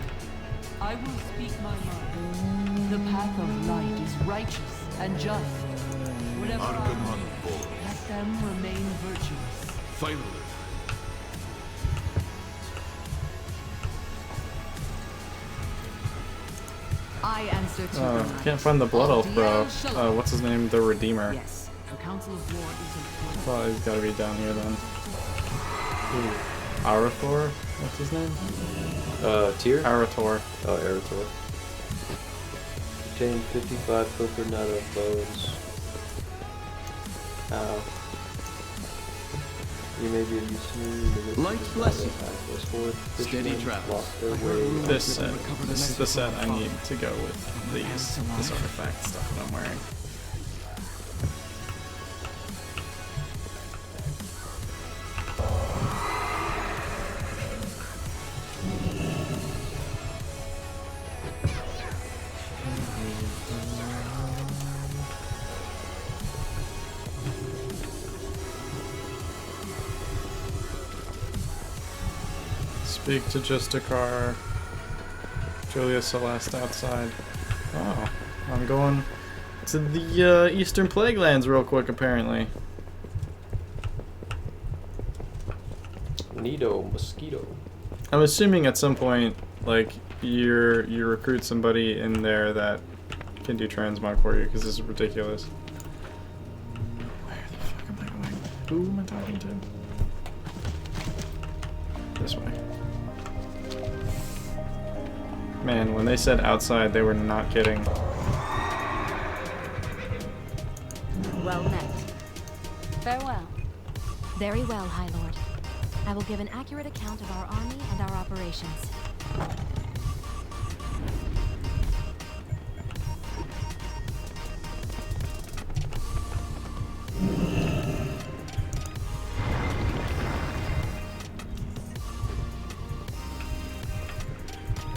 I will speak my mind. The path of light is righteous and just. Whatever I do, let them remain virtuous. Finally. I answer to the light. Can't find the Blood Elf, bro. What's his name? The Redeemer. Yes, the Council of War isn't Oh, he's gotta be down here then. Arathor? What's his name? Tier? Arator. Oh, Arator. Obtain 55 filtered nether bones. Ow. You may be of use to the Light bless you. Steady travel. This set. This is the set I need to go with this artifact stuff that I'm wearing. Speak to Justicar. Julia Celeste outside. Oh, I'm going to the Eastern Plaguelands real quick, apparently. Nido mosquito. I'm assuming at some point, like, you recruit somebody in there that can do transmog for you, because this is ridiculous. Where the fuck am I going? Who am I talking to? This way. Man, when they said outside, they were not kidding. well met. Farewell. Very well, High Lord. I will give an accurate account of our army and our operations.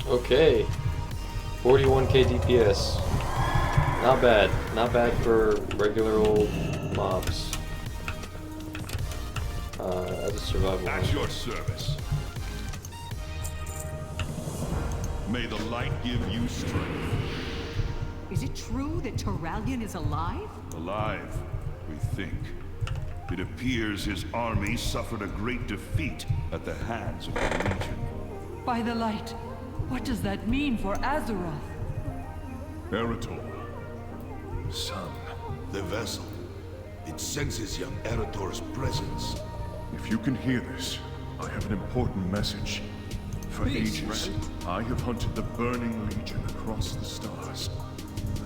Okay. 41k DPS. Not bad. Not bad for regular old mobs. As a survival. At your service. May the light give you strength. Is it true that Terralion is alive? Alive, we think. It appears his army suffered a great defeat at the hands of the Legion. By the light, what does that mean for Azeroth? Eretor. Son, the vessel. It senses young Eretor's presence. If you can hear this, I have an important message. For ages, I have hunted the Burning Legion across the stars.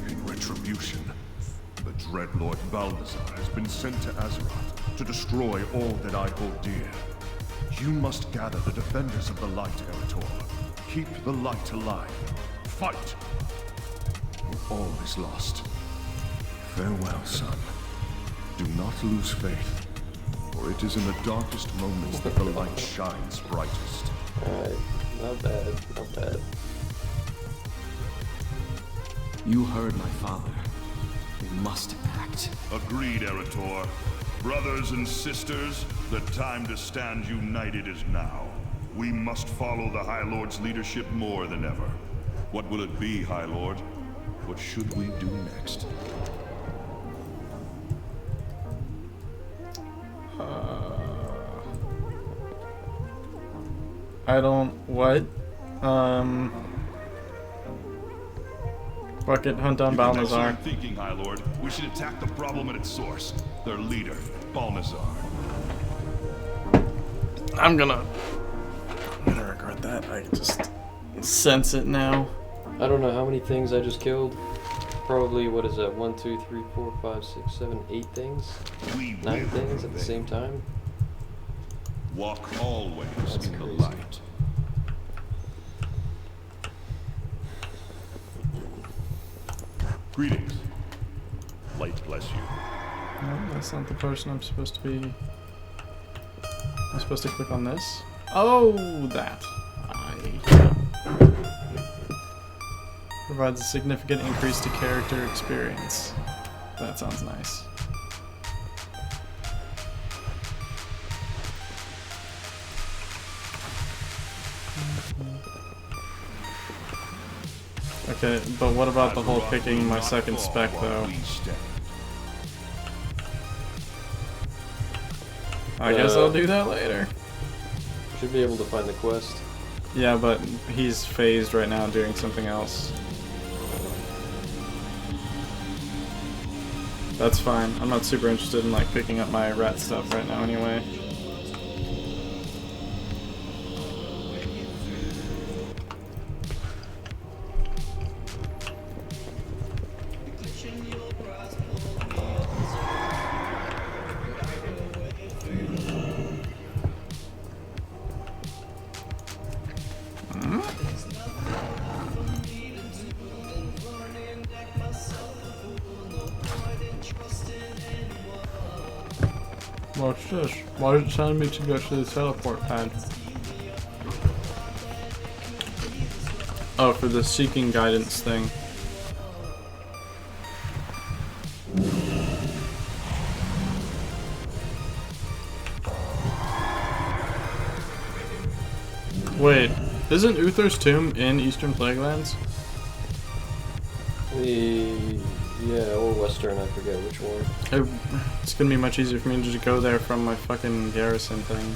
In retribution, the Dreadlord Balthazar has been sent to Azeroth to destroy all that I hold dear. You must gather the defenders of the light, Eretor. Keep the light alive. Fight! Or all is lost. Farewell, son. Do not lose faith, for it is in the darkest moments that the light shines brightest. Alright, not bad, not bad. You heard my father. We must act. Agreed, Eretor. Brothers and sisters, the time to stand united is now. We must follow the High Lord's leadership more than ever. What will it be, High Lord? What should we do next? I don't... what? Bucket, hunt down Balthazar. Excellent thinking, High Lord. We should attack the problem at its source. Their leader, Balthazar. I'm gonna regret that. I just sense it now. I don't know how many things I just killed. Probably, what is that? 1, 2, 3, 4, 5, 6, 7, 8 things? 9 things at the same time? Walk always in the light. Greetings. Light bless you. No, that's not the person I'm supposed to be. I'm supposed to click on this. Oh, that. Provides a significant increase to character experience. That sounds nice. Okay, but what about the whole picking my second spec though? I guess I'll do that later. Should be able to find the quest. Yeah, but he's phased right now doing something else. That's fine. I'm not super interested in like picking up my rat stuff right now anyway. Watch this. Why is it telling me to go to the teleport pad? Oh, for the seeking guidance thing. Wait, isn't Uther's tomb in Eastern Plaguelands? Yeah, or Western, I forget which one. It's gonna be much easier for me to just go there from my fucking garrison thing.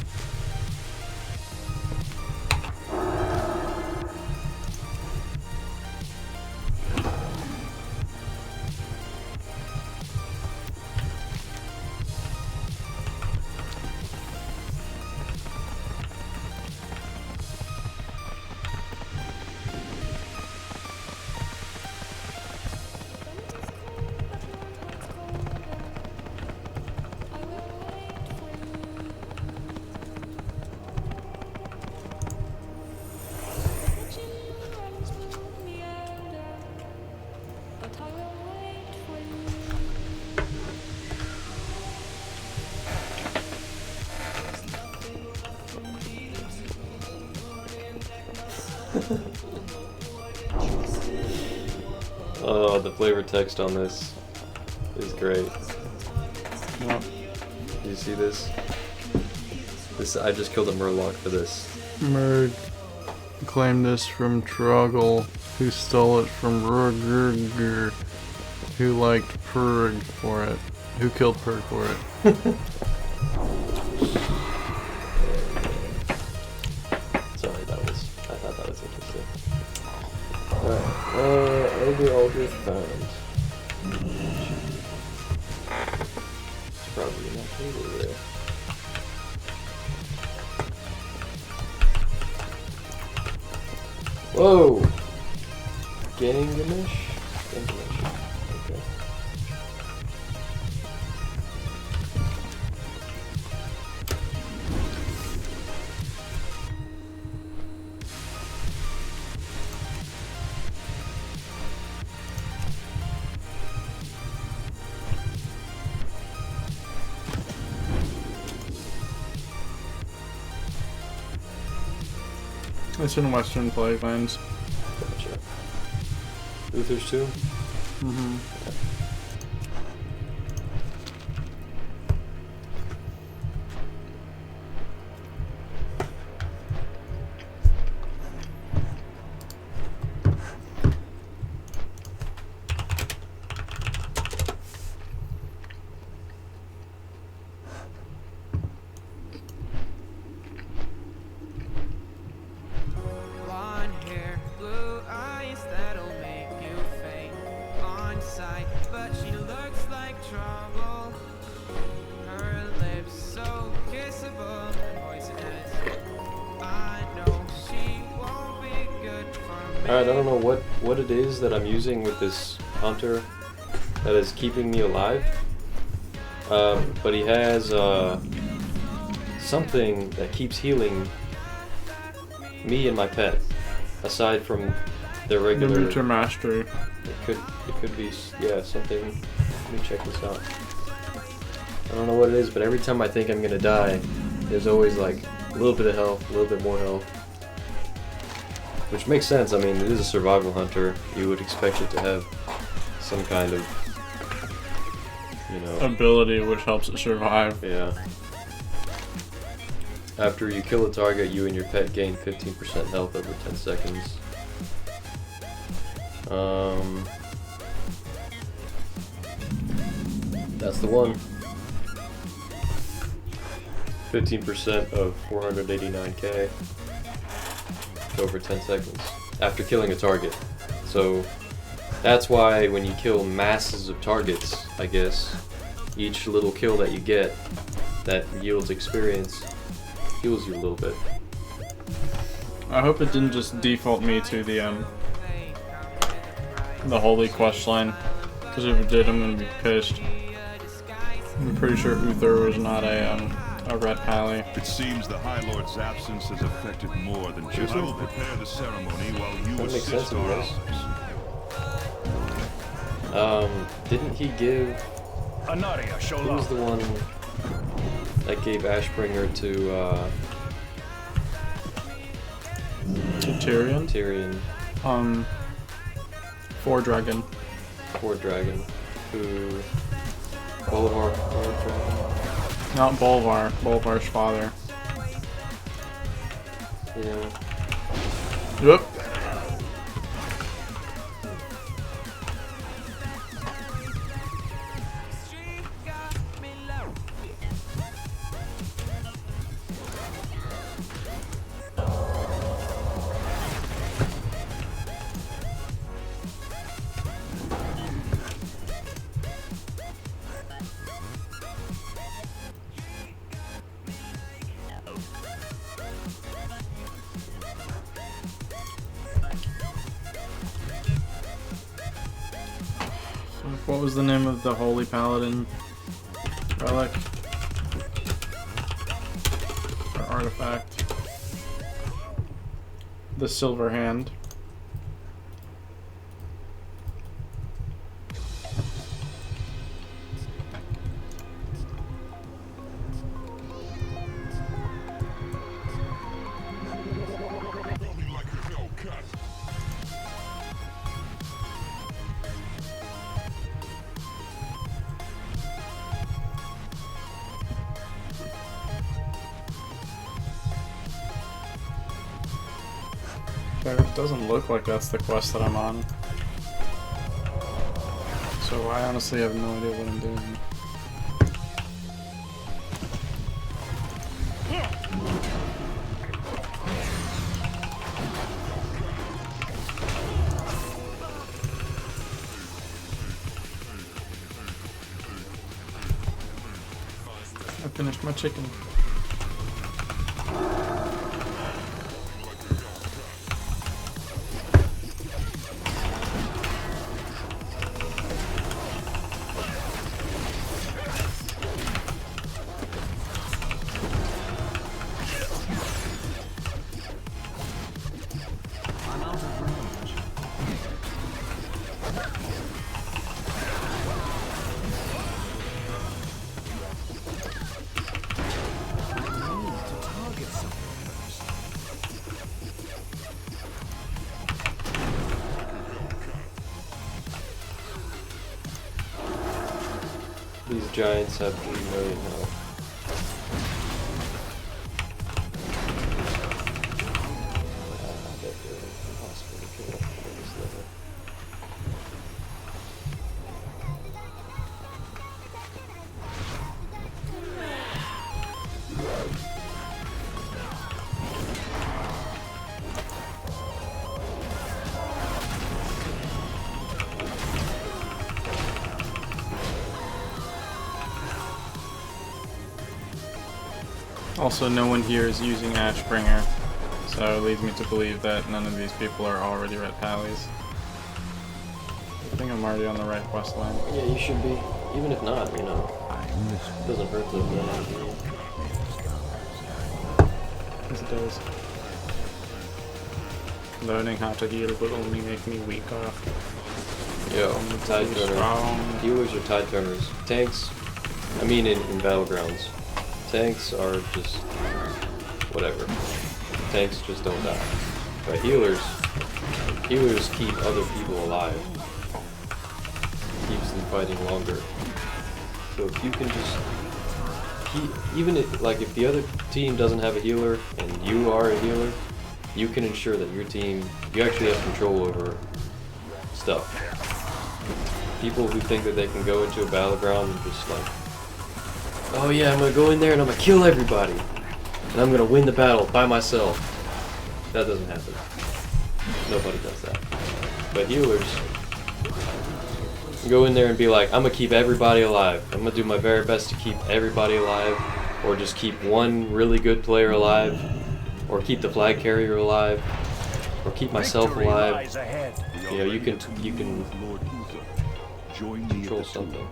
Oh, the flavor text on this is great. Yep. Do you see this? I just killed a Murloc for this. Murg claimed this from Troggle, who stole it from Rurgurgur, who liked Purg for it. Who killed Purg for it? Sorry, I thought that was interesting. Alright, Elder Aldrich found. It's probably not table there. Whoa! Gangamish? Gangamish. Okay. It's in Western Plaguelands. Gotcha. Uther's too? Mm-hmm. Alright, I don't know what it is that I'm using with this hunter that is keeping me alive. But he has something that keeps healing me and my pet, aside from their regular... Demeter Mastery. It could be, yeah, something. Let me check this out. I don't know what it is, but every time I think I'm gonna die, there's always like a little bit of health, a little bit more health. Which makes sense. I mean, it is a survival hunter. You would expect it to have some kind of, you know, ability which helps it survive. Yeah. After you kill a target, you and your pet gain 15% health over 10 seconds. That's the one. 15% of 489k. Over 10 seconds after killing a target. So that's why when you kill masses of targets, I guess, each little kill that you get that yields experience heals you a little bit. I hope it didn't just default me to the holy quest line, because if it did, I'm gonna be pissed. I'm pretty sure Uther was not a red pally. It seems the High Lord's absence has affected more than just... I will prepare the ceremony while you assist our elders. Didn't he give... Who was the one that gave Ashbringer to Tyrion? Tyrion. Ford Dragon. Who... Bolivar. Not Bolvar. Bolvar's father. Yeah. Yep. What was the name of the Holy Paladin relic? Or artifact? The Silver Hand. But it doesn't look like that's the quest that I'm on. So I honestly have no idea what I'm doing. I finished my chicken. These giants have 3 million health. That they're impossible to kill at this level. Also, no one here is using Ashbringer, so it leads me to believe that none of these people are already red pallies. I think I'm already on the right quest line. Yeah, you should be. Even if not, you know. It doesn't hurt to be. Yes, it does. Learning how to heal will only make me weaker. Yo, tide turner. Healers are tide turners. Tanks, I mean in Battlegrounds. Tanks are just whatever. Tanks just don't die. But healers keep other people alive. Keeps them fighting longer. So if you can just even if if the other team doesn't have a healer and you are a healer, you can ensure that your team, you actually have control over stuff. People who think that they can go into a battleground and just oh yeah, I'm gonna go in there and I'm gonna kill everybody. And I'm gonna win the battle by myself. That doesn't happen. Nobody does that. But healers go in there and be like, I'm gonna keep everybody alive. I'm gonna do my very best to keep everybody alive. Or just keep one really good player alive. Or keep the flag carrier alive. Or keep myself alive. You know, you can control something.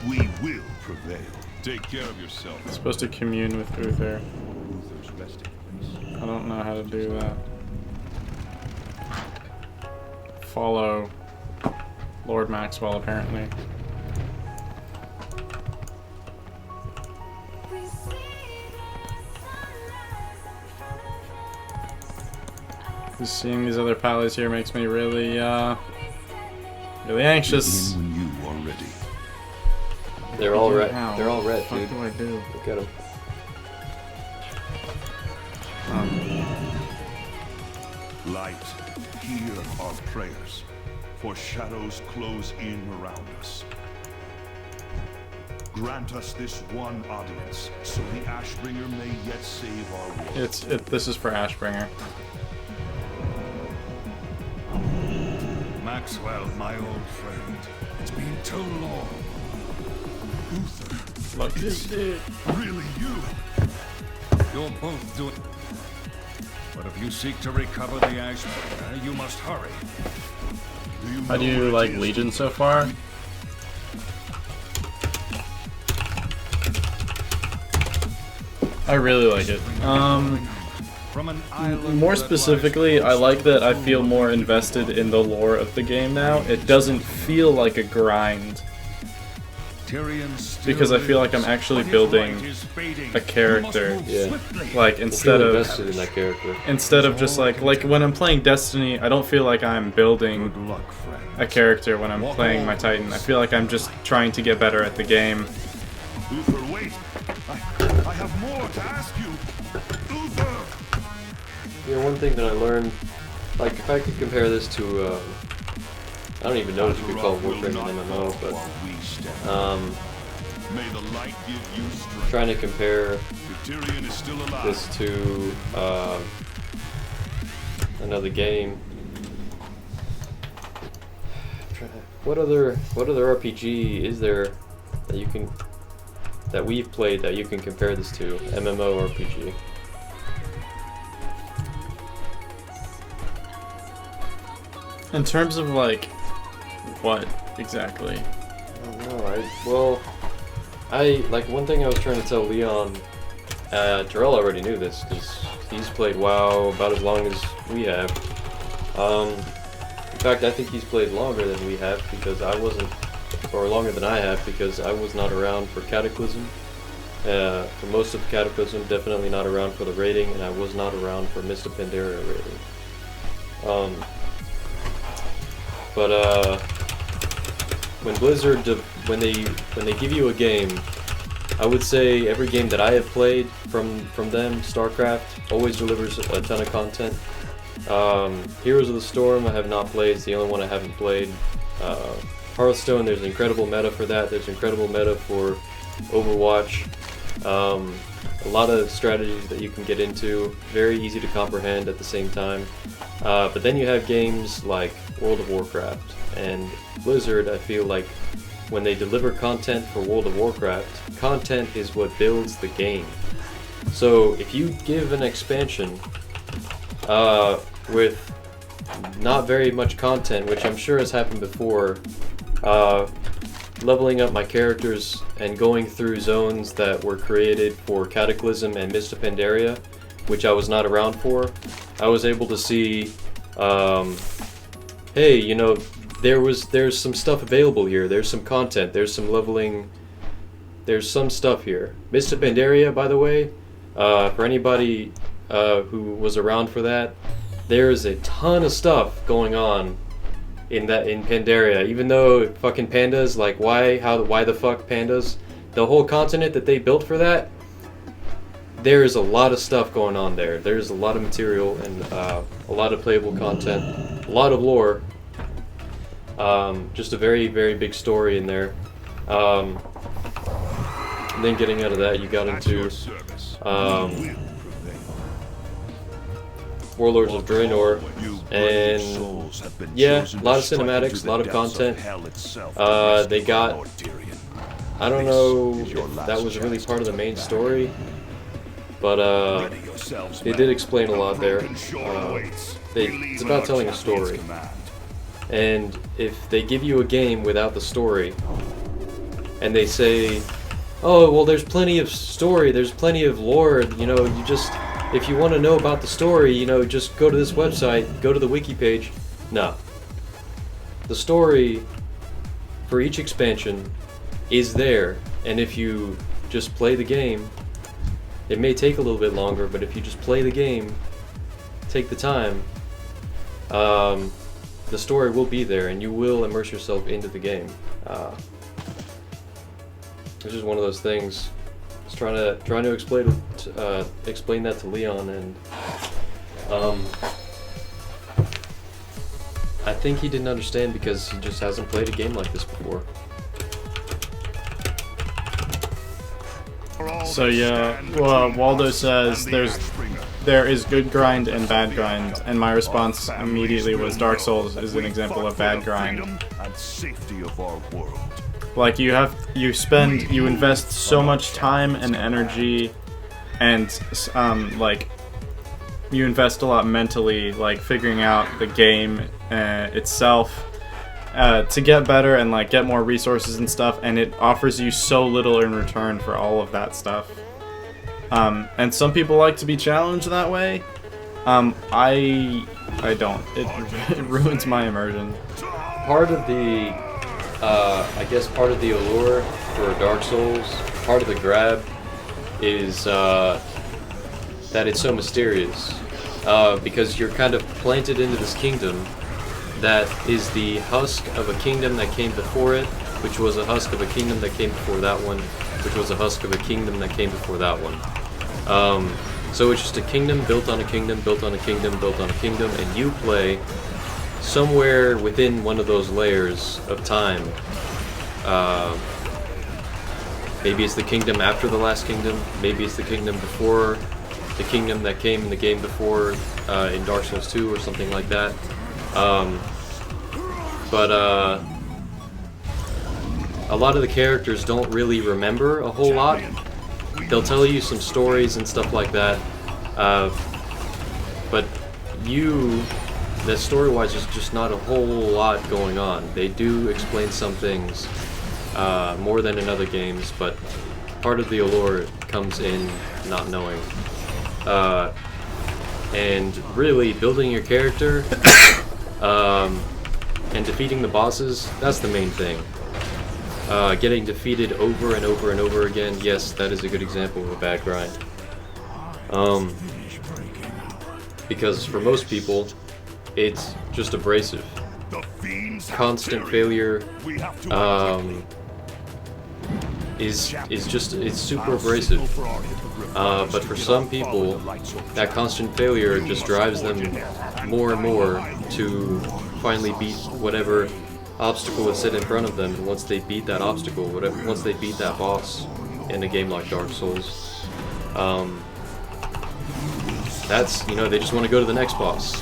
We will prevail. Take care of yourself. I'm supposed to commune with Uther. Uther's resting place. I don't know how to do that. Follow Lord Maxwell, apparently. Just seeing these other pallies here makes me really anxious. Begin when you are ready. They're all red. How? They're all red, What dude. do I do? Look at them. Light, hear our prayers, for shadows close in around us. Grant us this one audience, so the Ashbringer may yet save our world. This is for Ashbringer. Maxwell, my old friend, it's been too long. Uther, Like this dude. really you? You're both doing. But if you seek to recover the Ashbringer, you must hurry. How do you like Legion so far? I really like it. More specifically, I like that I feel more invested in the lore of the game now. It doesn't feel like a grind. because I feel like I'm actually building a character. Yeah. Like instead feel of invested in that character. Instead of just like when I'm playing Destiny, I don't feel like I'm building a character when I'm playing my Titan. I feel like I'm just trying to get better at the game. Uther, wait! I have more to ask you! Uther! Yeah, one thing that I learned, like if I could compare this to, I don't even know if you could call Warframe an MMO, but May the light give you strength. trying to compare Tyrion is still alive. this to another game. What other RPG is there that we've played that you can compare this to? MMO RPG. In terms of like what exactly? I don't know. I like one thing I was trying to tell Leon. Terrell already knew this because he's played WoW about as long as we have. In fact, I think he's played longer than we have because I wasn't, or longer than I have because I was not around for Cataclysm. For most of Cataclysm, definitely not around for the raiding, and I was not around for Mist of Pandaria raiding. But when Blizzard, when they give you a game, I would say every game that I have played from them, StarCraft, always delivers a ton of content. Heroes of the Storm I have not played, it's the only one I haven't played. Hearthstone, there's incredible meta for that, there's incredible meta for Overwatch. A lot of strategies that you can get into, very easy to comprehend at the same time. But then you have games like World of Warcraft, and Blizzard, I feel like when they deliver content for World of Warcraft, content is what builds the game. So if you give an expansion with not very much content, which I'm sure has happened before, leveling up my characters and going through zones that were created for Cataclysm and Mist of Pandaria, which I was not around for, I was able to see, hey, you know, there's some stuff available here, there's some content, there's some leveling, there's some stuff here. Mist of Pandaria, by the way, for anybody who was around for that, there's a ton of stuff going on in Pandaria. Even though fucking pandas, like why the fuck pandas? The whole continent that they built for that, there's a lot of stuff going on there. There's a lot of material and a lot of playable content, a lot of lore. Just a very, very big story in there. And then getting out of that, you got into Warlords of Draenor, and yeah, a lot of cinematics, a lot of content. They got, I don't know if that was really part of the main story, but they did explain a lot there. It's about telling a story, and if they give you a game without the story, and they say, oh, well, there's plenty of story, there's plenty of lore, you know, you just, if you want to know about the story, you know, just go to this website, go to the wiki page. No. The story for each expansion is there, and if you just play the game, it may take a little bit longer, but if you just play the game, take the time, the story will be there, and you will immerse yourself into the game. It's just one of those things. I was trying to explain that to Leon, and I think he didn't understand because he just hasn't played a game like this before. So yeah, Waldo says there is good grind and bad grind, and my response immediately was Dark Souls is an example of bad grind. Like you invest so much time and energy, and like you invest a lot mentally, like figuring out the game itself to get better and like get more resources and stuff, and it offers you so little in return for all of that stuff. And some people like to be challenged that way. I don't. It ruins my immersion. Part of the I guess part of the allure for Dark Souls, part of the grab, is that it's so mysterious. Because you're kind of planted into this kingdom that is the husk of a kingdom that came before it, which was a husk of a kingdom that came before that one, which was a husk of a kingdom that came before that one. So it's just a kingdom built on a kingdom, built on a kingdom, built on a kingdom, and you play somewhere within one of those layers of time. Maybe it's the kingdom after the last kingdom, maybe it's the kingdom before the kingdom that came in the game before in Dark Souls 2 or something like that. A lot of the characters don't really remember a whole lot. They'll tell you some stories and stuff like that, but that story-wise is just not a whole lot going on. They do explain some things more than in other games, but part of the allure comes in not knowing. And really, building your character and defeating the bosses, that's the main thing. Getting defeated over and over and over again, yes, that is a good example of a bad grind. Because for most people, it's just abrasive. Constant failure it's super abrasive. But for some people, that constant failure just drives them more and more to finally beat whatever obstacle is set in front of them. And once they beat that obstacle, once they beat that boss in a game like Dark Souls, that's, they just want to go to the next boss.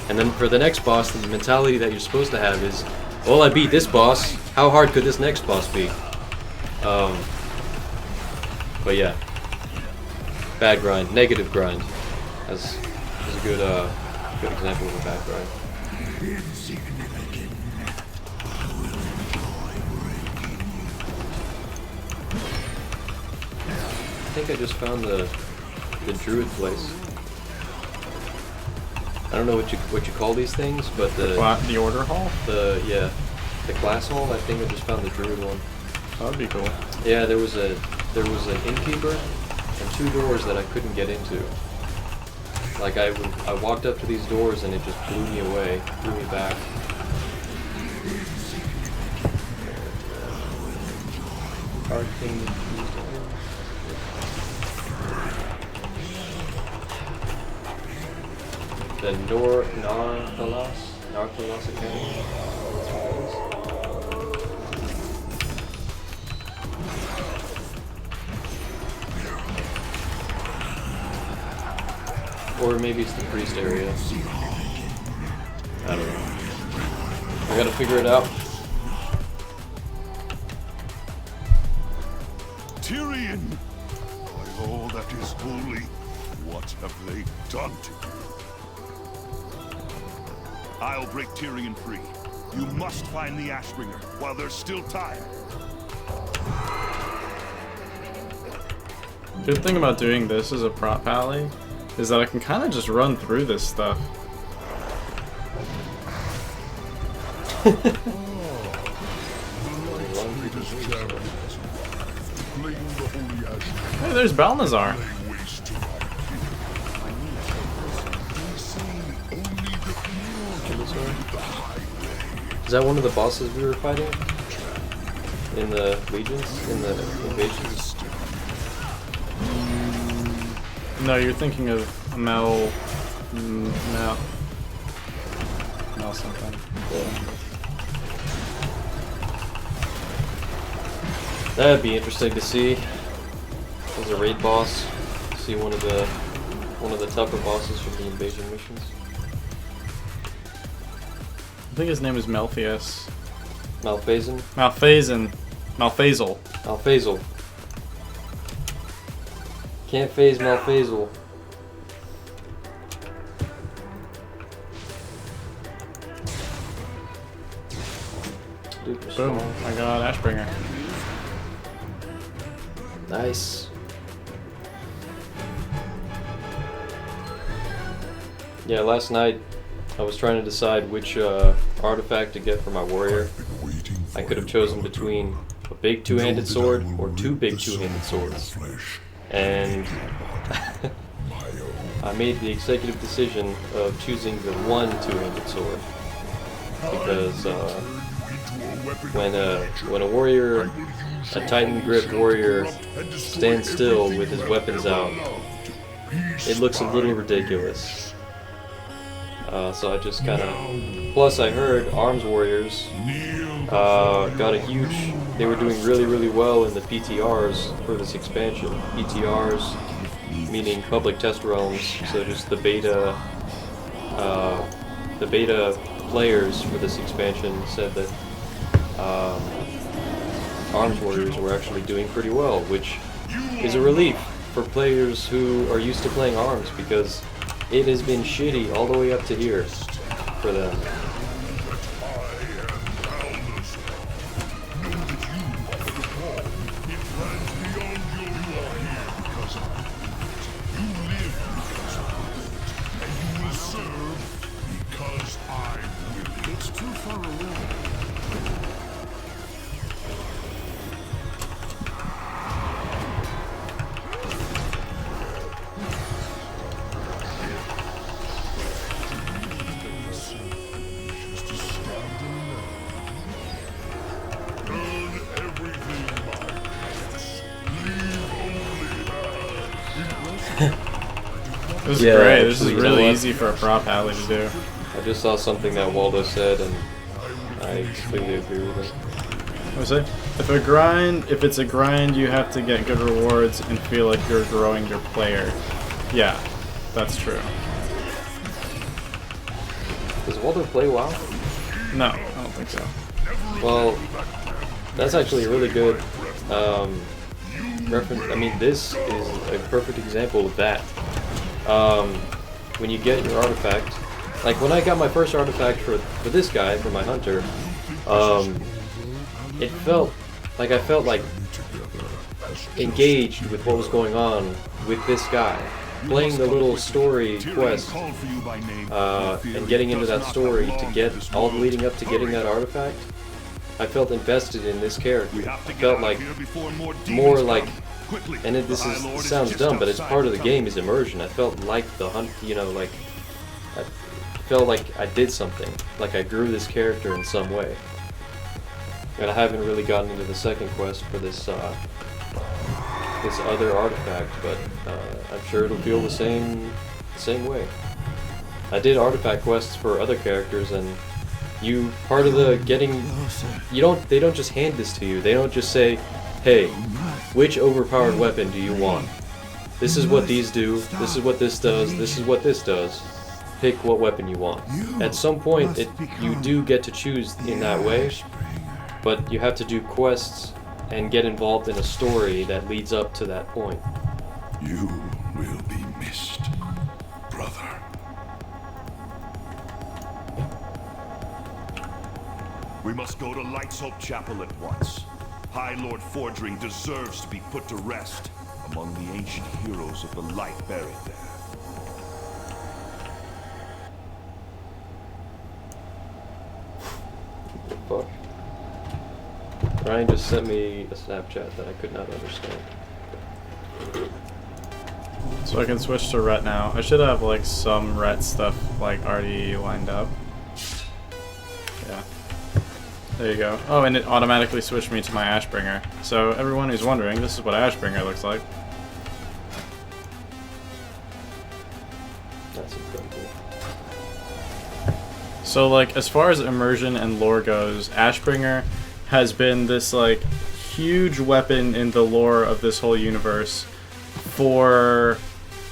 And then for the next boss, the mentality that you're supposed to have is, well, I beat this boss, how hard could this next boss be? But yeah, bad grind, negative grind. That's a good example of a bad grind. I think I just found the druid place. I don't know what you call these things, but the order hall. The class hall. I think I just found the druid one. That'd be cool. Yeah, there was an innkeeper and 2 doors that I couldn't get into. Like I walked up to these doors and it just blew me away, threw me back. The Narthalas Academy. That's what it is. Or maybe it's the priest area. I don't know. I gotta figure it out. Tyrion! By all that is holy, what have they done to you? I'll break Tyrion free. You must find the Ashbringer while there's still time. Good thing about doing this as a prop alley is that I can kind of just run through this stuff. Hey, there's Balnazar. Is that one of the bosses we were fighting? In the legions? In the invasions? No, you're thinking of Mel something. Yeah. That'd be interesting to see as a raid boss. See one of the tougher bosses from the invasion missions. I think his name is Malpheus. Malphazon? Malphazel. Can't phase Malphazel. Boom, I got Ashbringer. Nice. Yeah, last night I was trying to decide which artifact to get for my warrior. I could have chosen between a big two-handed sword or two big two-handed swords. And I made the executive decision of choosing the one two-handed sword. Because when a warrior, a Titan Grip warrior, stands still with his weapons out, it looks a little ridiculous. So I just kind of... Plus I heard Arms Warriors got a huge... They were doing really well in the PTRs for this expansion. PTRs meaning public test realms, so just the beta players for this expansion said that Arms Warriors were actually doing pretty well, which is a relief for players who are used to playing Arms, because it has been shitty all the way up to here for them. This is great. This is really easy for a prop alley to do. I just saw something that Waldo said, and I completely agree with it. What was it? If it's a grind, you have to get good rewards and feel like you're growing your player. Yeah, that's true. Does Waldo play WoW? No, I don't think so. Well, that's actually a really good reference. I mean, this is a perfect example of that. When you get your artifact, like when I got my first artifact for this guy, for my hunter, it felt like I felt like engaged with what was going on with this guy. Playing the little story quest and getting into that story to get all leading up to getting that artifact, I felt invested in this character. I felt like more like, and this sounds dumb, but it's part of the game is immersion. I felt like the hunt, you know, like I felt like I did something, like I grew this character in some way. And I haven't really gotten into the second quest for this this other artifact, but I'm sure it'll feel the same way. I did artifact quests for other characters, and part of the getting, they don't just hand this to you. They don't just say, hey, which overpowered weapon do you want? This is what these do, this is what this does, this is what this does. Pick what weapon you want. At some point, you do get to choose in that way, but you have to do quests and get involved in a story that leads up to that point. You will be missed, brother. We must go to Light's Hope Chapel at once. High Lord Fordring deserves to be put to rest among the ancient heroes of the light buried there. Fuck. Ryan just sent me a Snapchat that I could not understand. So I can switch to Ret now. I should have like some Ret stuff like already lined up. Yeah. There you go. Oh, and it automatically switched me to my Ashbringer. So everyone who's wondering, this is what Ashbringer looks like. That's incredible. So like, as far as immersion and lore goes, Ashbringer has been this like huge weapon in the lore of this whole universe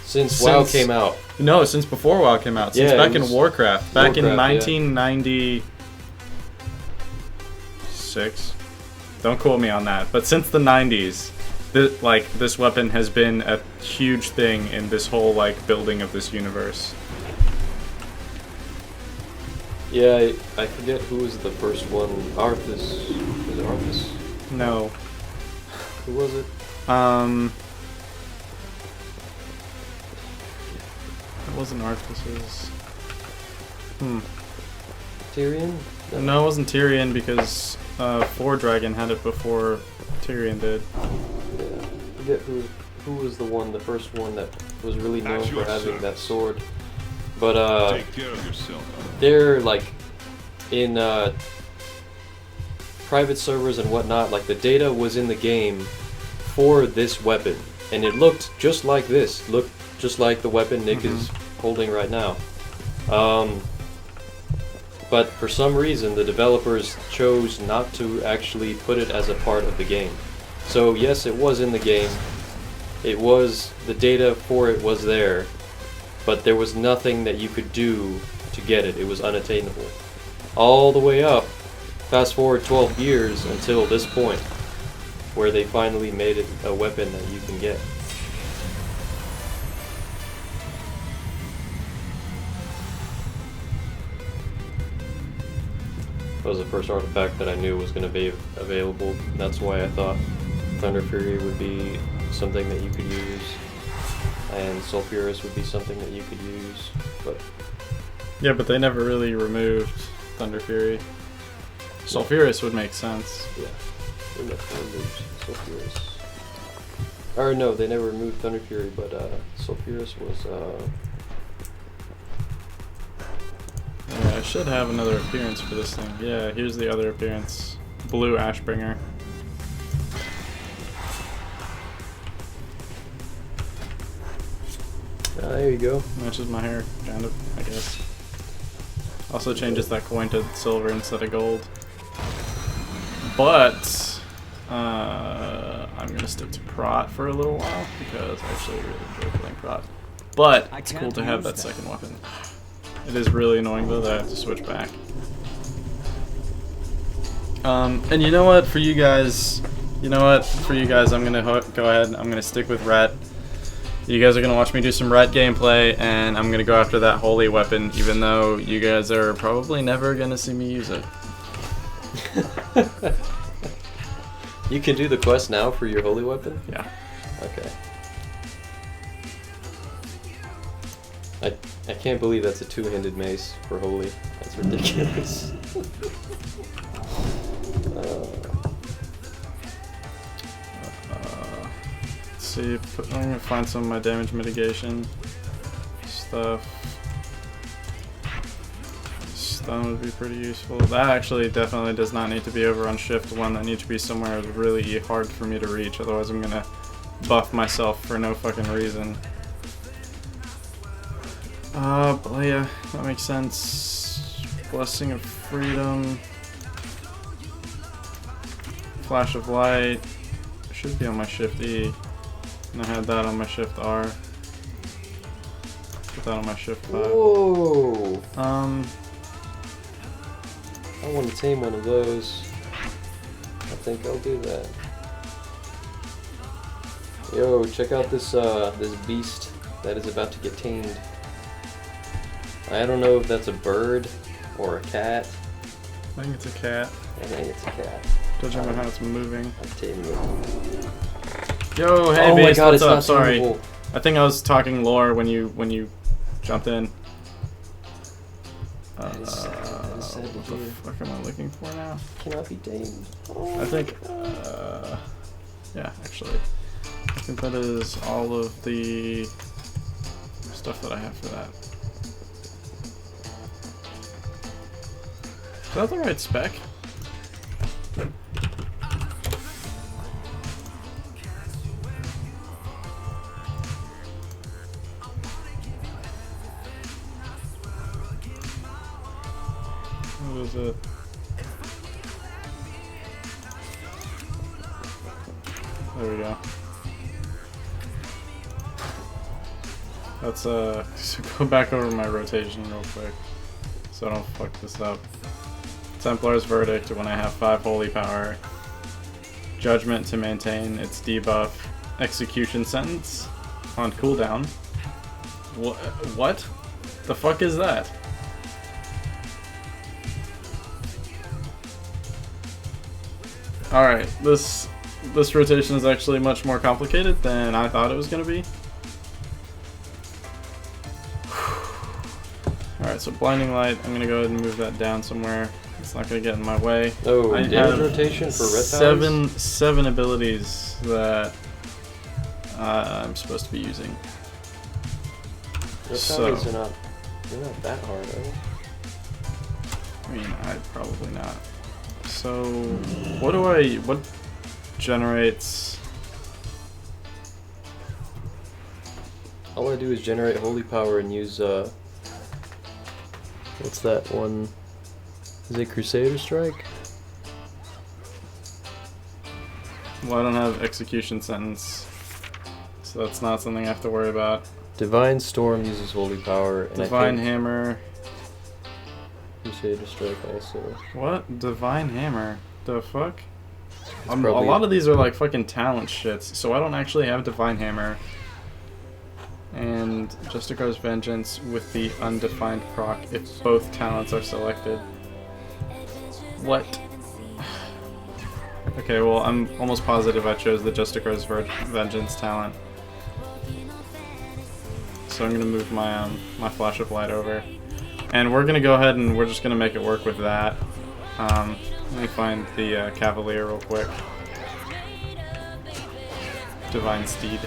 since WoW came out. No, since before WoW came out. Since back in Warcraft. Back in 1996. Don't quote me on that. But since the 90s, this weapon has been a huge thing in this whole like building of this universe. Yeah, I forget who was the first one. Arthas. Was it Arthas? No. Who was it? It wasn't Arthas. It was... Tyrion? No, it wasn't Tyrion because Four Dragon had it before Tyrion did. Yeah, I forget who was the first one that was really known for having that sword. But Take care of yourself. they're like in private servers and whatnot. Like the data was in the game for this weapon, and it looked just like this. Looked just like the weapon Nick is holding right now. But for some reason, the developers chose not to actually put it as a part of the game. So yes, it was in the game. It was, the data for it was there, but there was nothing that you could do to get it. It was unattainable. All the way up, fast forward 12 years until this point, where they finally made it a weapon that you can get. That was the first artifact that I knew was going to be available. That's why I thought Thunder Fury would be something that you could use, and Sulfurous would be something that you could use. But yeah, but they never really removed Thunder Fury. Sulfurous would make sense. Yeah, they never removed Sulfurous. Or no, they never removed Thunder Fury, but Sulfurous was. Yeah, I should have another appearance for this thing. Yeah, here's the other appearance. Blue Ashbringer. There you go. Matches my hair, kind of, I guess. Also changes that coin to silver instead of gold. But I'm gonna stick to Prot for a little while because I actually really enjoy playing Prot. But it's cool to have that second weapon. It is really annoying though that I have to switch back. And you know what? For you guys, I'm gonna go ahead. I'm gonna stick with Rat. You guys are gonna watch me do some Rat gameplay, and I'm gonna go after that holy weapon, even though you guys are probably never gonna see me use it. You can do the quest now for your holy weapon? Yeah. Okay. I can't believe that's a two-handed mace for holy. That's ridiculous. Let's see, I'm gonna find some of my damage mitigation stuff. Stun would be pretty useful. That actually definitely does not need to be over on shift 1. That needs to be somewhere really hard for me to reach, otherwise I'm gonna buff myself for no fucking reason. But yeah, that makes sense. Blessing of Freedom. Flash of Light. Should be on my Shift E. And I had that on my Shift R. Put that on my Shift 5. Whoa! I want to tame one of those. I think I'll do that. Yo, check out this this beast that is about to get tamed. I don't know if that's a bird or a cat. I think it's a cat. I think it's a cat. Judging by how it's moving. I'm taming it. Yo, hey, oh my Beast, God, what's it's up? not Sorry. tameable. I think I was talking lore when you jumped in. That is sad to What the hear. fuck am I looking for now? Cannot be tamed. Oh I think, my God. yeah, actually, I think that is all of the stuff that I have for that. Is that the right spec? What is it? There we go. Let's so go back over my rotation real quick so I don't fuck this up. Templar's Verdict when I have 5 holy power. Judgment to maintain its debuff. Execution Sentence on cooldown. What? The fuck is that? Alright, this rotation is actually much more complicated than I thought it was going to be. Alright, so Blinding Light, I'm going to go ahead and move that down somewhere. It's not gonna get in my way. Oh, I damage have rotation for red seven abilities that I'm supposed to be using. Red So they're not that hard, are they? I mean, I'd probably not. So what generates? All I do is generate holy power and use what's that one? Is it Crusader Strike? Well, I don't have execution sentence, so that's not something I have to worry about. Divine Storm uses holy power. And Divine Hammer. Crusader Strike also. What? Divine Hammer? The fuck? A probably lot of these are like fucking talent shits, so I don't actually have Divine Hammer. And Justicar's Vengeance with the undefined proc if both talents are selected. What? Okay, well, I'm almost positive I chose the Justicar's Vengeance talent. So I'm gonna move my my Flash of Light over. And we're gonna go ahead and we're just gonna make it work with that. Let me find the Cavalier real quick. Divine Steed.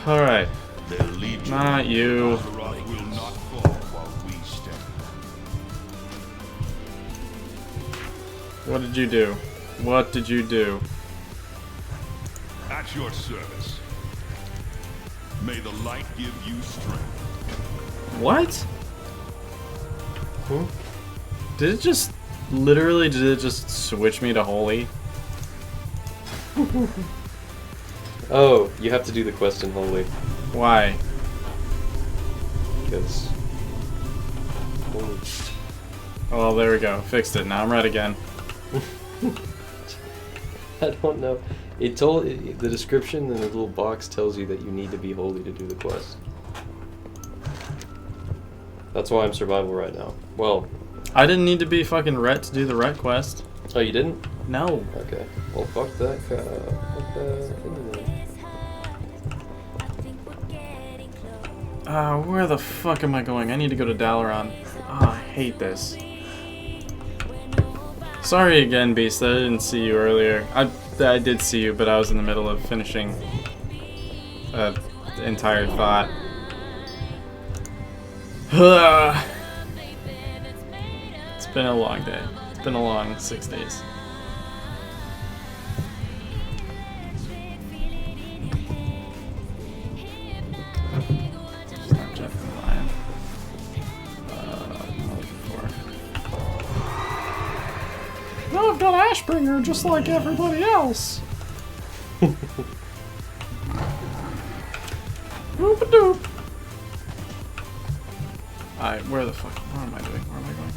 Alright. Not you. What did you do? What did you do? At your service. May the light give you strength. What? Hmm? Did it just switch me to holy? Oh, you have to do the quest in holy. Why? Because holy. Oh, well, there we go. Fixed it. Now I'm red again. I don't know. The description in the little box tells you that you need to be holy to do the quest. That's why I'm survival right now. Well, I didn't need to be fucking ret to do the ret quest. Oh, you didn't? No. Okay. Well, fuck that. Fuck that. Where the fuck am I going? I need to go to Dalaran. I hate this. Sorry again, Beast. I didn't see you earlier. I did see you, but I was in the middle of finishing the entire thought. It's been a long day. It's been a long 6 days. Snapchat from Lion. I'm looking for. Now I've got Ashbringer just like everybody else. Whoop-a-doop. Alright, where am I doing? Where am I going?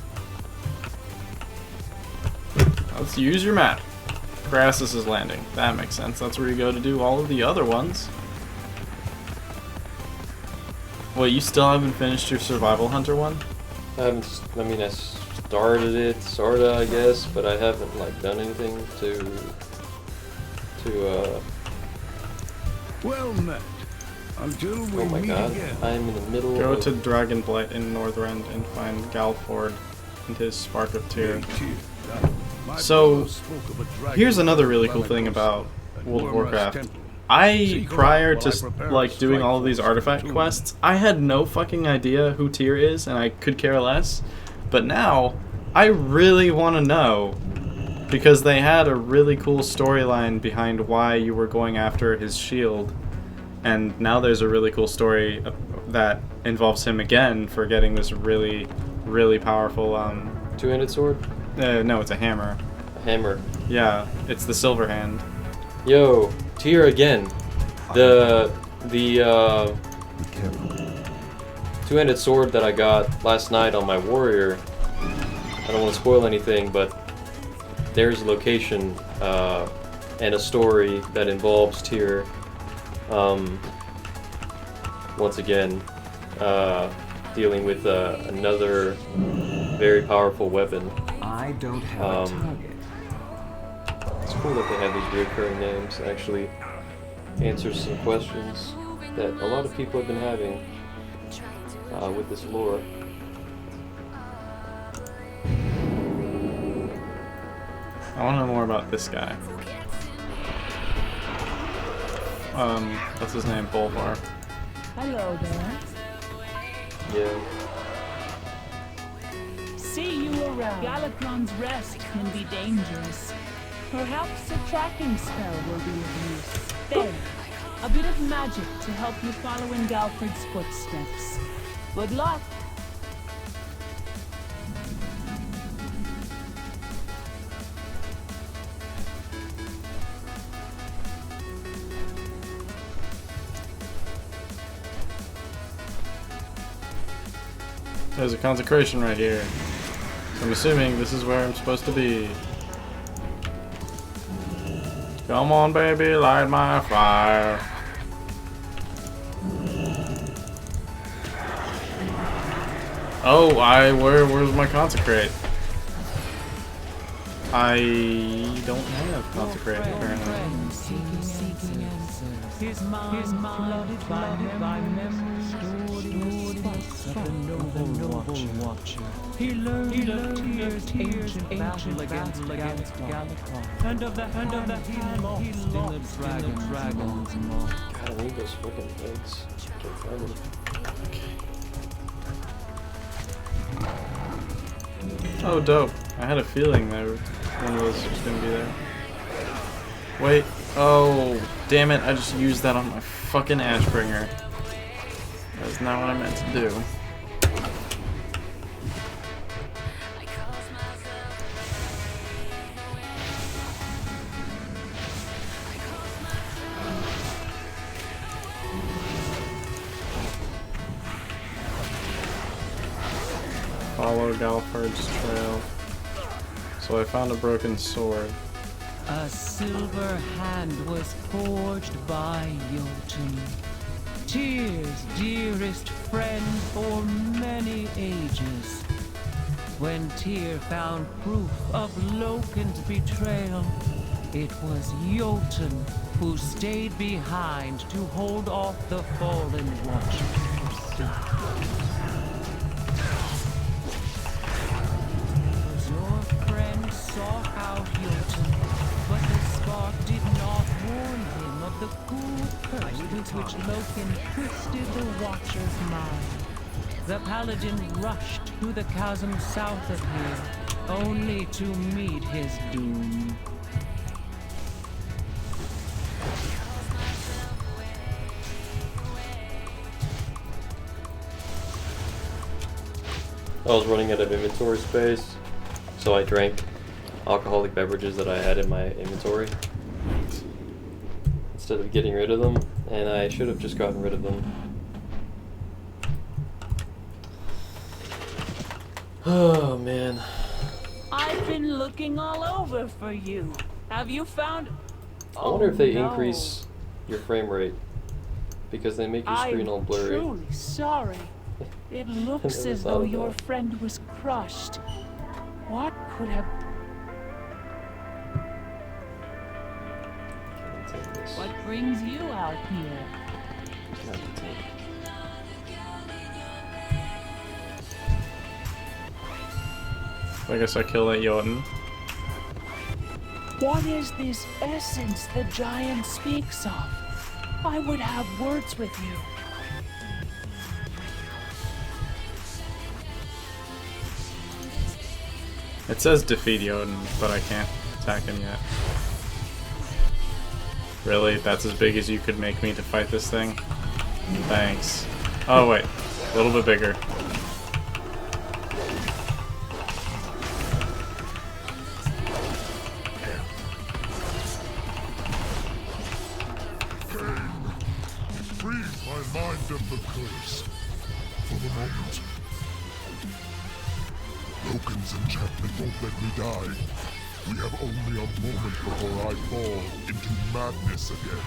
Let's use your map. Crassus is landing. That makes sense. That's where you go to do all of the other ones. Wait, you still haven't finished your Survival Hunter one? I mean, I started it, sorta, I guess, but I haven't, like, done anything to Well met. Until we oh my meet god, again. I am in the middle Go of... to Dragonblight in Northrend and find Galford and his Spark of Tyr. So, here's another really cool thing about World of Warcraft. Prior to like doing all of these artifact quests, I had no fucking idea who Tyr is, and I could care less. But now, I really want to know, because they had a really cool storyline behind why you were going after his shield. And now there's a really cool story that involves him again for getting this really, really powerful two-handed sword? No, it's a hammer. A hammer. Yeah, it's the Silver Hand. Yo, Tyr again. The two-handed sword that I got last night on my warrior. I don't want to spoil anything, but there's a location and a story that involves Tyr. Once again, dealing with another very powerful weapon. I don't have a target. It's cool that they have these recurring names. Actually, answers some questions that a lot of people have been having with this lore. I want to know more about this guy. What's his name? Bolvar. Hello there. Yeah. See you around. Galakron's rest can be dangerous. Perhaps a tracking spell will be of use. There. A bit of magic to help you follow in Galfred's footsteps. Good luck. There's a consecration right here. So I'm assuming this is where I'm supposed to be. Come on, baby, light my fire. Oh, where's my consecrate? I don't have consecrate apparently. His mind flooded by memories stored in the noble watcher. He learned of tears battle against Galakron, and of the he lost in the dragon's maw. God, I need those fucking things. Can't find them. Oh, dope. I had a feeling that one of those was gonna be there. Wait. Oh, damn it. I just used that on my fucking Ashbringer. That's not what I meant to do. Follow Galfard's trail. So I found a broken sword. A silver hand was forged by Jotun. Tyr's dearest friend for many ages. When Tyr found proof of Loken's betrayal, it was Jotun who stayed behind to hold off the fallen Watcher. Your friend sought out Jotun, but the spark did not warn him of the cruel curse with which Loken twisted the Watcher's mind. The Paladin rushed to the chasm south of here, only to meet his doom. I was running out of inventory space, so I drank alcoholic beverages that I had in my inventory instead of getting rid of them, and I should have just gotten rid of them. Oh man. I've been looking all over for you. Have you found... I wonder if they increase your frame rate because they make your screen all blurry. I'm truly sorry. It looks as though your friend was crushed. What could have... What brings you out here? I guess I kill that Jotun. What is this essence the giant speaks of? I would have words with you. It says defeat Jotun, but I can't attack him yet. Really? That's as big as you could make me to fight this thing? Thanks. Oh wait, a little bit bigger. Freeze my mind of the curse. For the moment. Loken's enchantment won't let me die. We have only a moment before I fall into madness again.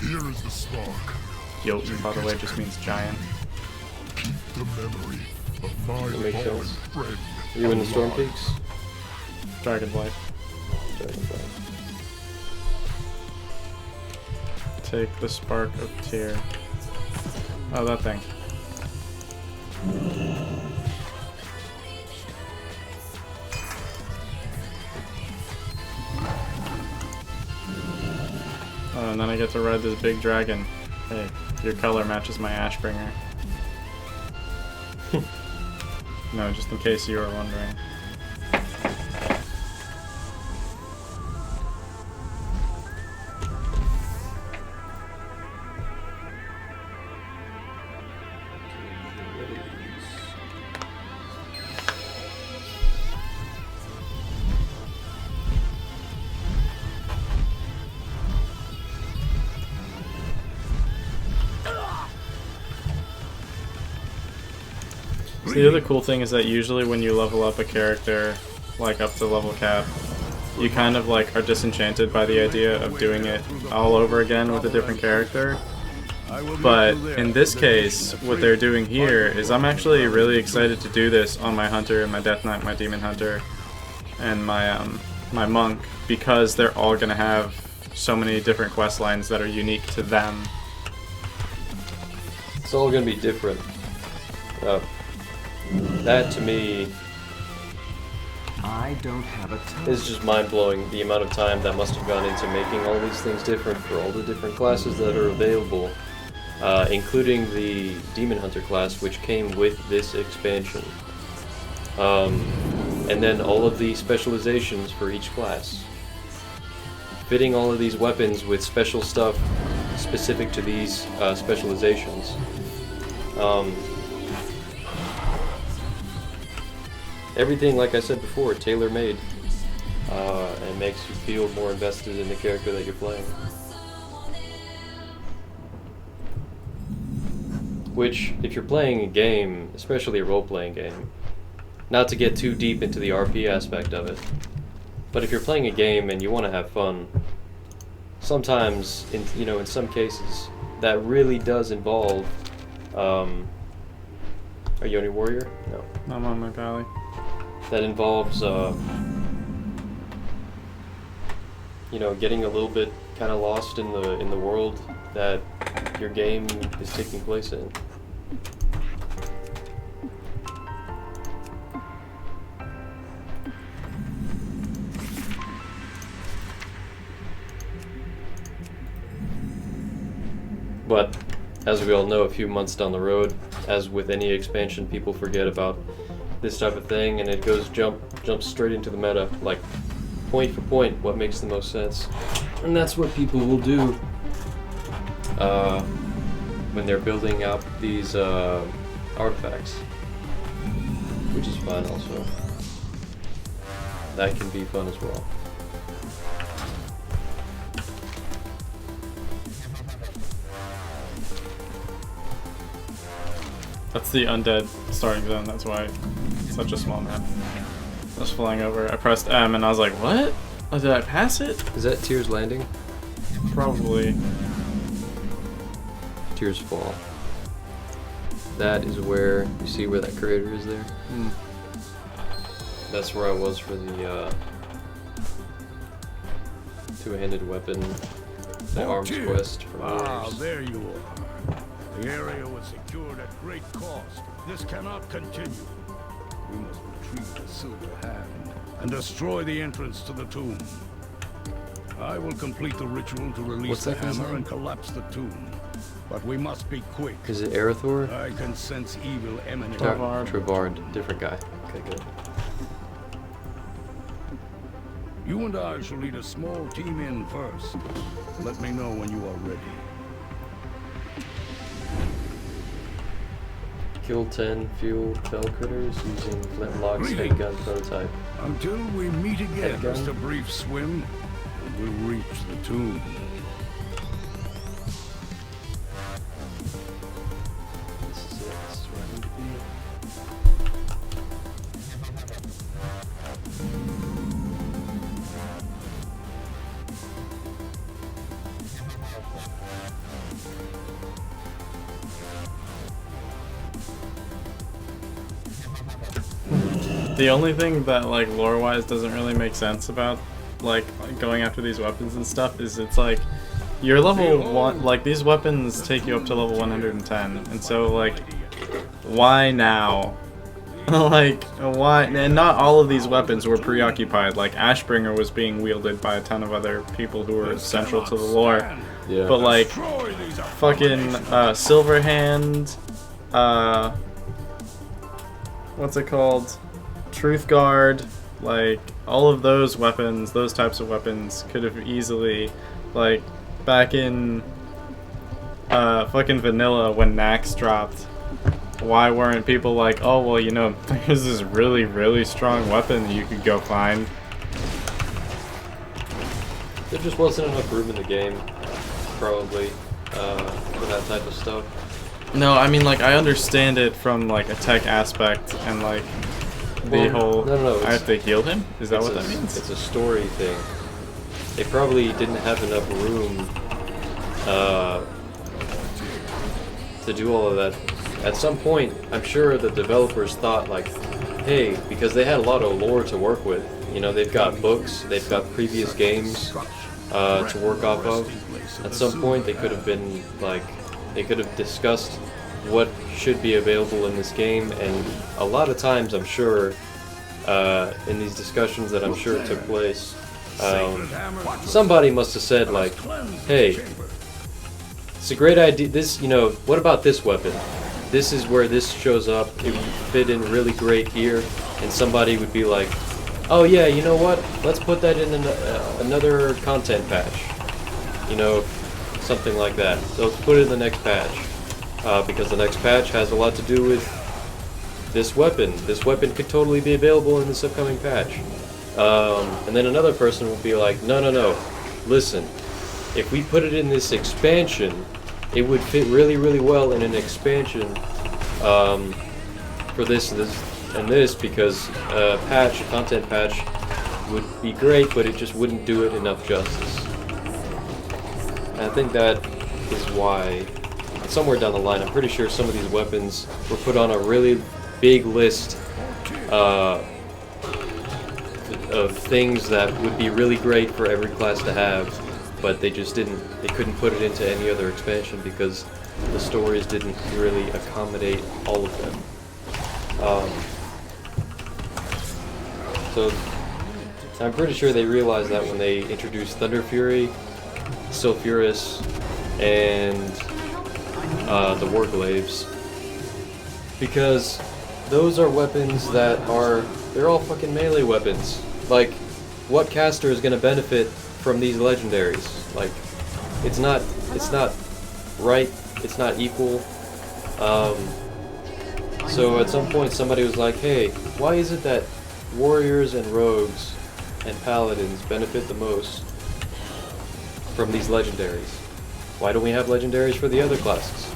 Here is the spark. Jotun, by the way, just means giant. Keep the memory of my fallen friend. You in the Storm Peaks? Dragonblight. Dragonblight. take the Spark of Tear. Oh, that thing. Oh, and then I get to ride this big dragon. Hey, your color matches my Ashbringer. No, just in case you were wondering. So the other cool thing is that usually when you level up a character, like up to level cap, you kind of like are disenchanted by the idea of doing it all over again with a different character. But in this case, what they're doing here is I'm actually really excited to do this on my Hunter, my Death Knight, my Demon Hunter, and my my Monk, because they're all gonna have so many different quest lines that are unique to them. It's all gonna be different. That to me I don't have a time. is just mind-blowing, the amount of time that must have gone into making all these things different for all the different classes that are available, including the Demon Hunter class, which came with this expansion. And then all of the specializations for each class. Fitting all of these weapons with special stuff specific to these specializations. Everything, like I said before, tailor-made, and makes you feel more invested in the character that you're playing. Which, if you're playing a game, especially a role-playing game, not to get too deep into the RP aspect of it, but if you're playing a game and you want to have fun, sometimes, in some cases, that really does involve. Are you on your warrior? No. I'm on my pally. That involves, getting a little bit kind of lost in the world that your game is taking place in. But as we all know, a few months down the road, as with any expansion, people forget about this type of thing, and it goes jumps straight into the meta, like point for point, what makes the most sense. And that's what people will do when they're building out these artifacts, which is fun also. That can be fun as well. That's the undead starting zone, that's why it's such a small map. I was flying over, I pressed M and I was like, what? Oh, did I pass it? Is that Tears Landing? Probably. Tears Fall. That is where, you see where that crater is there? That's where I was for the two-handed weapon, the arms quest for warriors. There you are. The area was secured at great cost. This cannot continue. We must retrieve the Silver Hand and destroy the entrance to the tomb. I will complete the ritual to release the hammer and collapse the tomb. But we must be quick. Is it Arathor? I can sense evil emanating. Trevard, different guy. Okay, good. You and I shall lead a small team in first. Let me know when you are ready. Kill 10 fuel fell critters using Flintlocks headgun prototype. Until we meet again, Headgun. just a brief swim, and we'll reach the tomb. This is it. This is where I need to be. The only thing that, like, lore-wise doesn't really make sense about, like, going after these weapons and stuff is it's like, you're level 1, like these weapons take you up to level 110, and so like, why now? Like, why? And not all of these weapons were preoccupied. Like Ashbringer was being wielded by a ton of other people who were central to the lore. Yeah. But like, fucking Silverhand, what's it called? Truth Guard, like all of those weapons, those types of weapons could have easily, like back in fucking vanilla when Nax dropped, why weren't people like, oh well, you know, there's this really, really strong weapon that you could go find? There just wasn't enough room in the game, probably, for that type of stuff. No, I mean, like, I understand it from, like, a tech aspect, and, like, the whole... No, I have to heal him? Is that what that means? It's a story thing. They probably didn't have enough room, to do all of that. At some point, I'm sure the developers thought, like, hey, because they had a lot of lore to work with. You know, they've got books, they've got previous games to work off of. At some point, they could have been, like... They could have discussed what should be available in this game, and a lot of times, I'm sure, in these discussions that I'm sure took place, somebody must have said, like, hey, it's a great idea, this, you know, what about this weapon? This is where this shows up, it would fit in really great here, and somebody would be like, oh yeah, you know what, let's put that in another content patch, you know, something like that. So let's put it in the next patch, because the next patch has a lot to do with this weapon. This weapon could totally be available in this upcoming patch. And then another person will be like, no, listen, if we put it in this expansion, it would fit really, really well in an expansion for this and this, because a content patch would be great, but it just wouldn't do it enough justice. And I think that is why, somewhere down the line, I'm pretty sure some of these weapons were put on a really big list of things that would be really great for every class to have, but they just didn't, they couldn't put it into any other expansion because the stories didn't really accommodate all of them. So I'm pretty sure they realized that when they introduced Thunder Fury, Sulfurous, and the Warglaives, because those are weapons that they're all fucking melee weapons. Like, what caster is gonna benefit from these legendaries? Like, it's not right, it's not equal. So at some point somebody was like, hey, why is it that warriors and rogues and paladins benefit the most from these legendaries? Why don't we have legendaries for the other classes?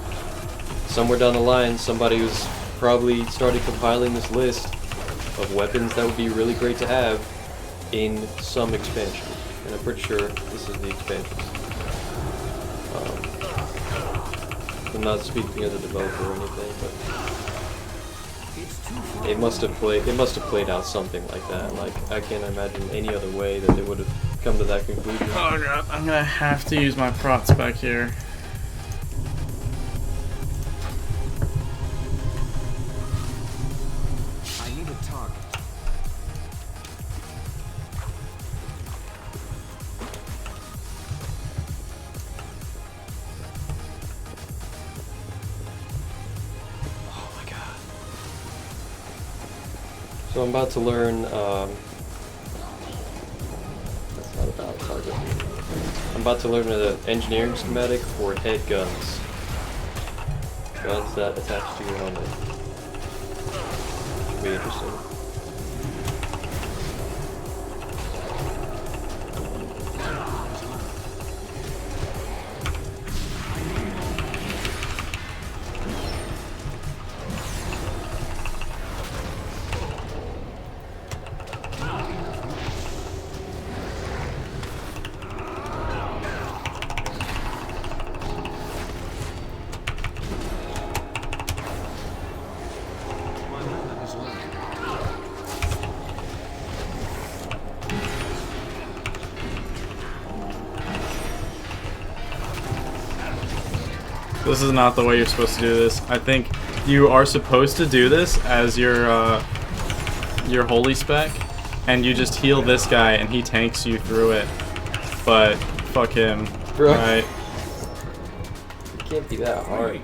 Somewhere down the line, somebody was probably started compiling this list of weapons that would be really great to have in some expansion. And I'm pretty sure this is the expansion. I'm not speaking as a developer or anything, but it must have played out something like that. Like, I can't imagine any other way that they would have come to that conclusion. Oh god, I'm gonna have to use my prots back here. I need a target. Oh my god. So I'm about to learn, that's not about target. I'm about to learn an engineering schematic for head guns. Guns that attach to your helmet. Should be interesting. This is not the way you're supposed to do this. I think you are supposed to do this as your holy spec, and you just heal this guy and he tanks you through it. But fuck him, bro. Right? It can't be that hard.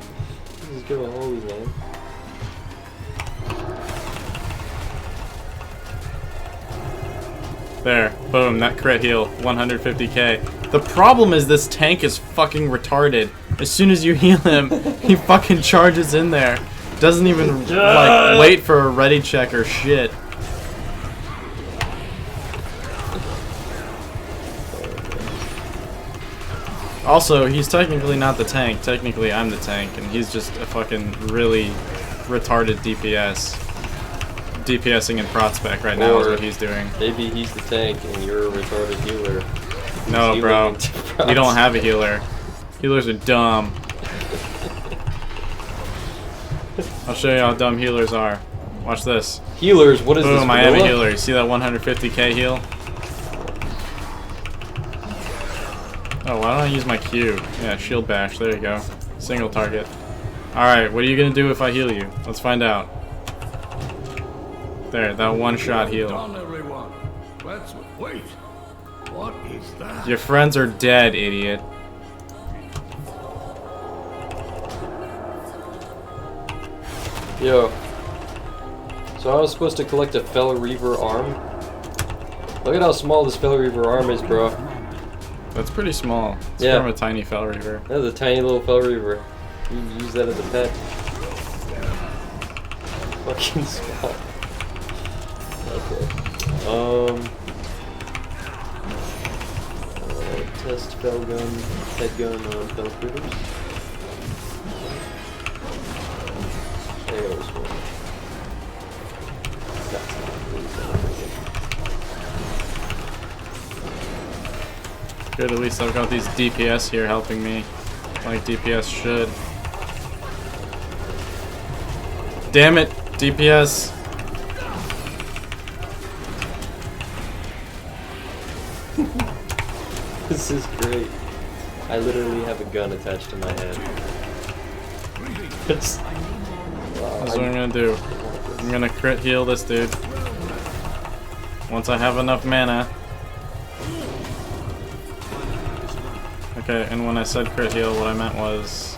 Just give a holy name. There, boom, that crit heal, 150k. The problem is this tank is fucking retarded. As soon as you heal him, he fucking charges in there. Doesn't even like wait for a ready check or shit. Also, he's technically not the tank. Technically, I'm the tank, and he's just a fucking really retarded DPS. DPSing in prot spec right now is what he's doing. Maybe he's the tank and you're a retarded healer. No, bro. You don't have a healer. Healers are dumb. I'll show you how dumb healers are. Watch this. Healers? What is this? Boom, I have a healer. You see that 150k heal? Oh, why don't I use my Q? Yeah, shield bash. There you go. Single target. Alright, what are you gonna do if I heal you? Let's find out. There, that one-shot heal. Done, everyone. Let's wait. What is that? Your friends are dead, idiot. Yo. So I was supposed to collect a Fellow Reaver arm. Look at how small this Fellow Reaver arm is, bro. That's pretty small. It's from a tiny Fellow Reaver. That's a tiny little Fellow Reaver. You can use that as a pet. Fucking small. Okay. Test Fel gun, head gun on Fel critters. There's one. Good, at least I've got these DPS here helping me, like DPS should. Damn it, DPS. This is great. I literally have a gun attached to my head. That's what I'm gonna do. I'm gonna crit heal this dude. Once I have enough mana. Okay, and when I said crit heal, what I meant was...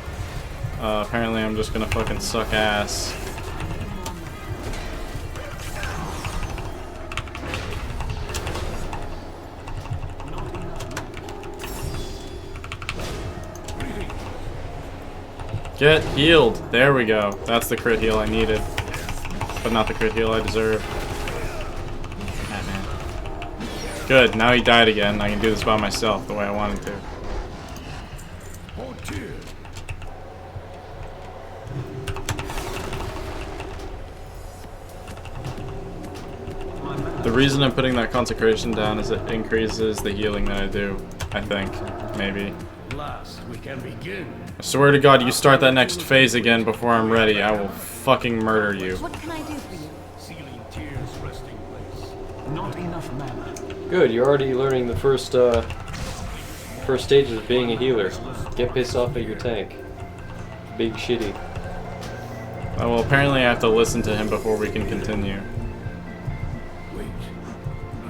apparently I'm just gonna fucking suck ass. Get healed! There we go. That's the crit heal I needed. But not the crit heal I deserve. Ah, man. Good, now he died again. I can do this by myself the way I wanted to. The reason I'm putting that consecration down is it increases the healing that I do. I think. Maybe. Last, we can begin. I swear to God, you start that next phase again before I'm ready, I will fucking murder you. What can I do for you? Sealing tears resting place. Not enough mana. Good, you're already learning the first stages of being a healer. Get pissed off at your tank. Big shitty. Oh, well, apparently I have to listen to him before we can continue. Wait.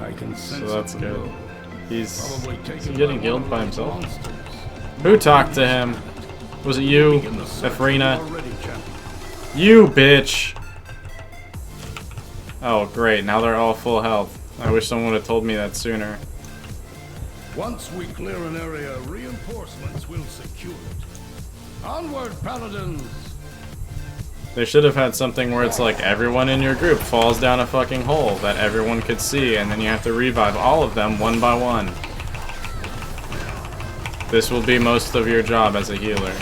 I can sense So that's it good. below. Is he getting healed by himself? Who talked to him? Was it you, Efrina? You bitch! Oh great, now they're all full health. I wish someone would have told me that sooner. Once we clear an area, reinforcements will secure it. Onward, paladins! They should have had something where it's like everyone in your group falls down a fucking hole that everyone could see, and then you have to revive all of them one by one. This will be most of your job as a healer.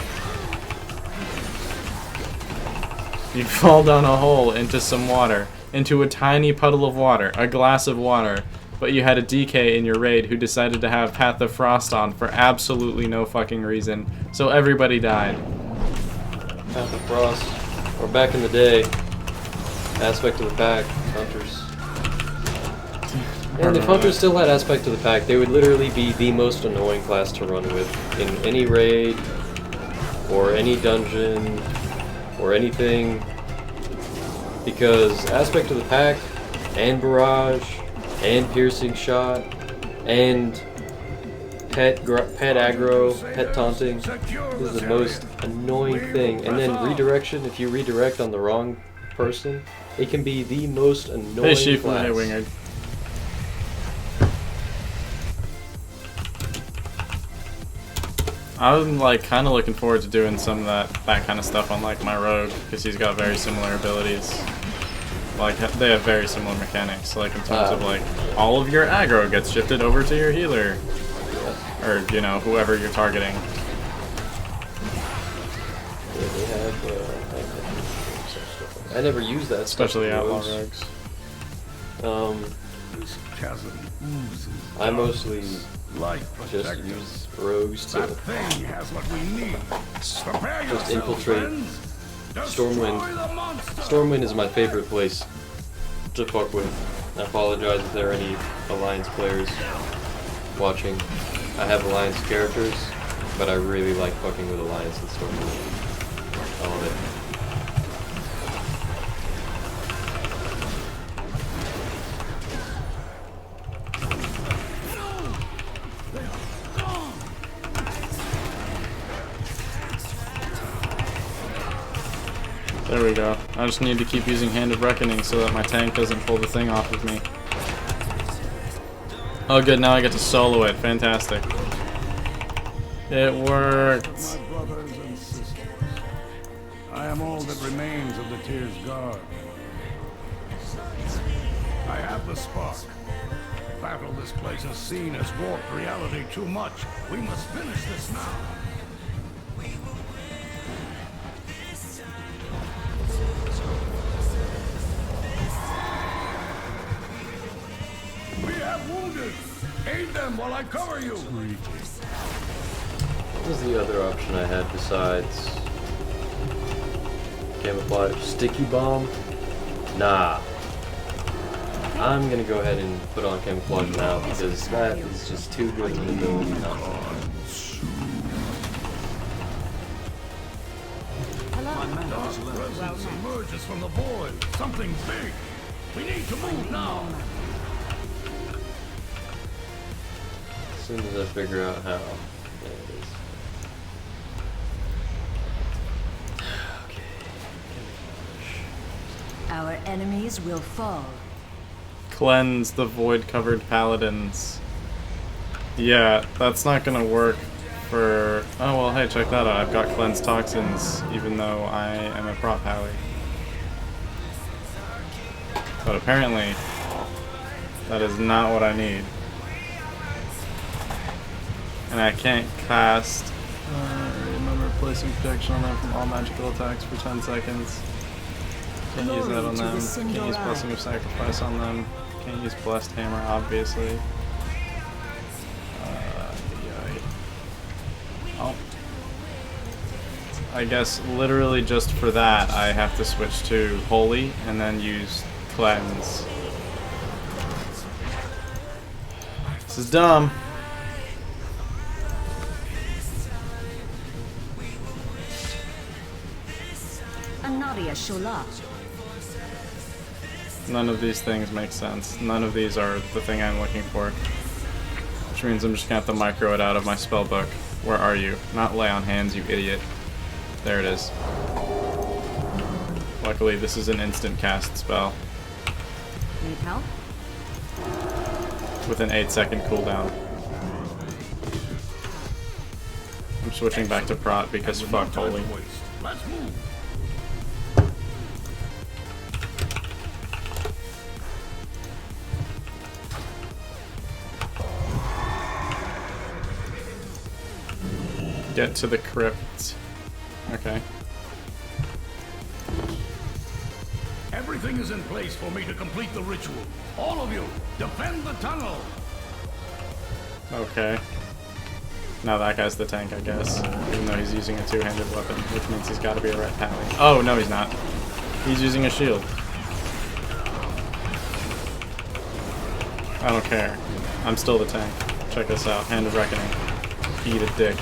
You fall down a hole into some water, into a tiny puddle of water, a glass of water, but you had a DK in your raid who decided to have Path of Frost on for absolutely no fucking reason, so everybody died. Path of Frost. Or back in the day, Aspect of the Pack, Hunters. And if Hunters still had Aspect of the Pack, they would literally be the most annoying class to run with in any raid. or any dungeon or anything, because Aspect of the Pack and Barrage and Piercing Shot and pet aggro, pet taunting is the most annoying thing. And then redirection, if you redirect on the wrong person, it can be the most annoying Hey Sheep, class. hey Wingard. I'm like kind of looking forward to doing some of that kind of stuff on like my rogue, because he's got very similar abilities. Like they have very similar mechanics, like in terms of like all of your aggro gets shifted over to your healer, or you know, whoever you're targeting. Yeah, they have. I never use that, Especially outlaw rogues. This chasm oozes I mostly just use rogues to has what we need. just infiltrate Stormwind. Stormwind is my favorite place to fuck with. I apologize if there are any Alliance players watching. I have Alliance characters, but I really like fucking with Alliance and Stormwind. I love it. There we go. I just need to keep using Hand of Reckoning so that my tank doesn't pull the thing off of me. Oh good, now I get to solo it. Fantastic. It worked. My brothers and sisters, I am all that remains of the Tyr's Guard. I have the spark. The battle this place has seen has warped reality too much. We must finish this now. We have wounded. Aid them while I cover you. What was the other option I had besides camouflage? Sticky bomb? Nah. I'm gonna go ahead and put on camouflage now because that is just too good of an ability now. Dark presence emerges from the void. Something big. We need to move now. As soon as I figure out how. There it is. Our enemies will fall. Cleanse the void-covered paladins. Yeah, that's not gonna work for... Oh well, hey, check that out. I've got cleanse toxins, even though I am a prop pally. But apparently, that is not what I need. And I can't cast... remember placing protection on them from all magical attacks for 10 seconds. Can't use that on them. Can't use Blessing of Sacrifice on them. Can't use Blessed Hammer, obviously. Oh. I guess literally just for that, I have to switch to Holy and then use Cleanse. This is dumb. Anaria Shola. None of these things make sense. None of these are the thing I'm looking for. Which means I'm just gonna have to micro it out of my spellbook. Where are you? Not lay on hands, you idiot. There it is. Luckily, this is an instant cast spell. Need help? With an 8-second cooldown. I'm switching back to Prot because fuck Holy. Let's move. Get to the crypt. Okay. Everything is in place for me to complete the ritual. All of you, defend the tunnel. Okay. Now that guy's the tank, I guess. Even though he's using a two-handed weapon, which means he's got to be a red pally. Oh, no he's not. He's using a shield. I don't care. I'm still the tank. Check this out. Hand of Reckoning. Eat a dick.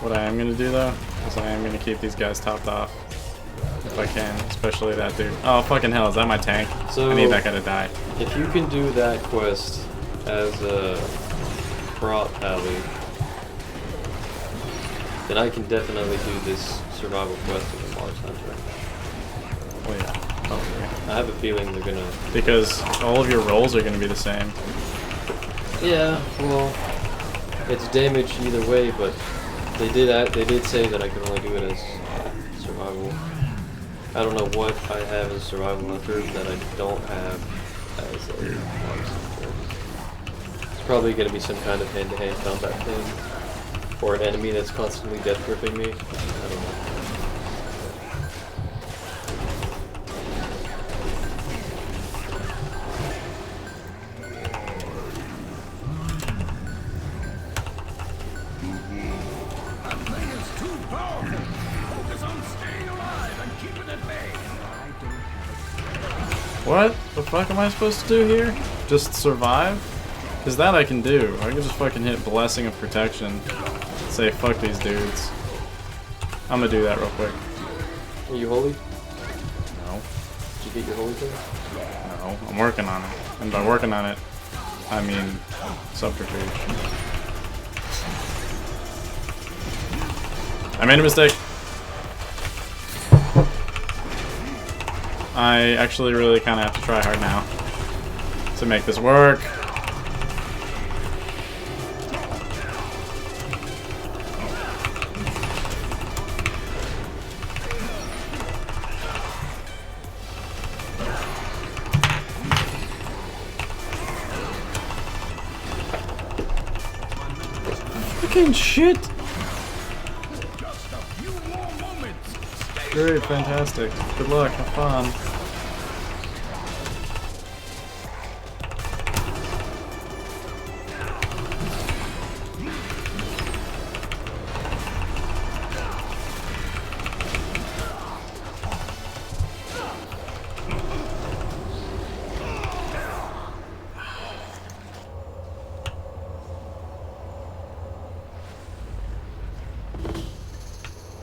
What I am gonna do though is I am gonna keep these guys topped off if I can, especially that dude. Oh fucking hell! Is that my tank? So I need that guy to die. If you can do that quest as a prop alley, then I can definitely do this survival quest with a Mars Hunter. Oh yeah. Oh, I have a feeling they're gonna. Because all of your rolls are gonna be the same. Yeah, well, it's damage either way, but they did say that I could only do it as survival. I don't know what I have as survival hunter that I don't have as a Mars Hunter. It's probably going to be some kind of hand-to-hand combat thing, or an enemy that's constantly death gripping me. I don't know. What the fuck am I supposed to do here? Just survive? Because that I can do. I can just fucking hit Blessing of Protection. Say fuck these dudes. I'm gonna do that real quick. Are you holy? No. Did you get your holy thing? No, I'm working on it. And by working on it, I mean subterfuge. I made a mistake. I actually really kind of have to try hard now to make this work. Fucking shit! Great, fantastic. Good luck, have fun.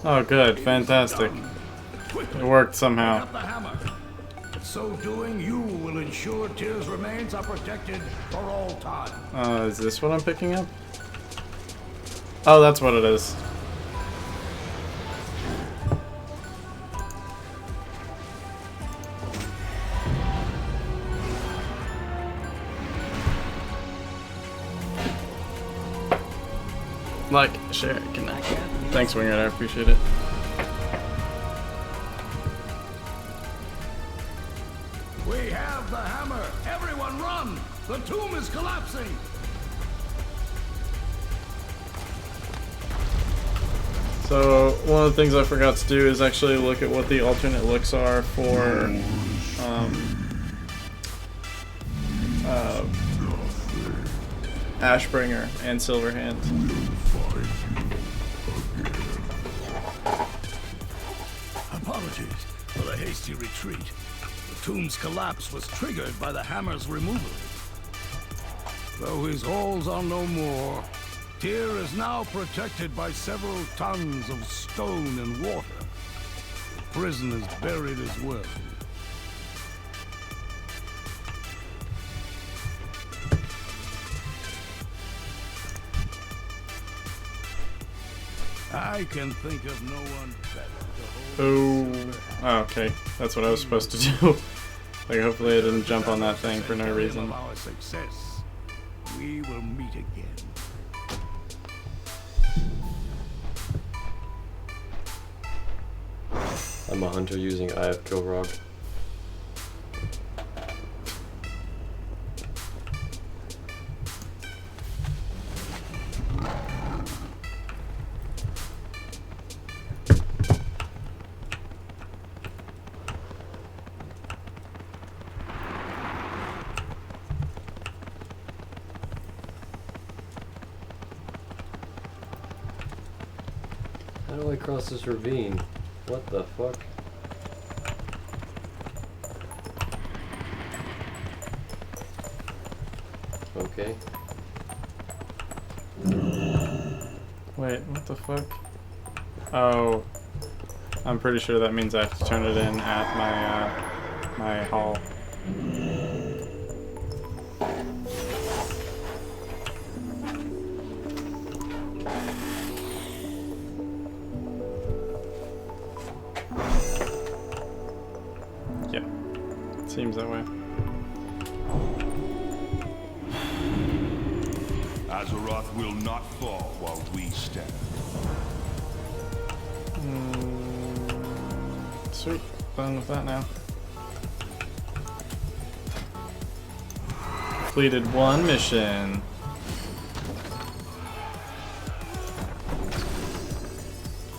Oh good, fantastic. It worked somehow. So doing, you will ensure Tyr's remains are protected for all time. Is this what I'm picking up? Oh, that's what it is. Like, share, connect. Thanks, Wingard, I appreciate it. We have the hammer! Everyone run! The tomb is collapsing! So, one of the things I forgot to do is actually look at what the alternate looks are for Ashbringer and Silverhand. Apologies for the hasty retreat. The tomb's collapse was triggered by the hammer's removal. Though his halls are no more, Tyr is now protected by several tons of stone and water. The prison is buried as well. I can think of no one better to hold. Oh, okay. That's what I was supposed to do. Like, hopefully I didn't jump on that thing for no reason. Our success, we will meet again. I'm a hunter using Eye of Kilrog. How do I cross this ravine? What the fuck? Okay. Wait, what the fuck? Oh, I'm pretty sure that means I have to turn it in at my hall. Yeah, seems that way. Azeroth will not fall while we stand. Sweet, done with that now. Completed one mission.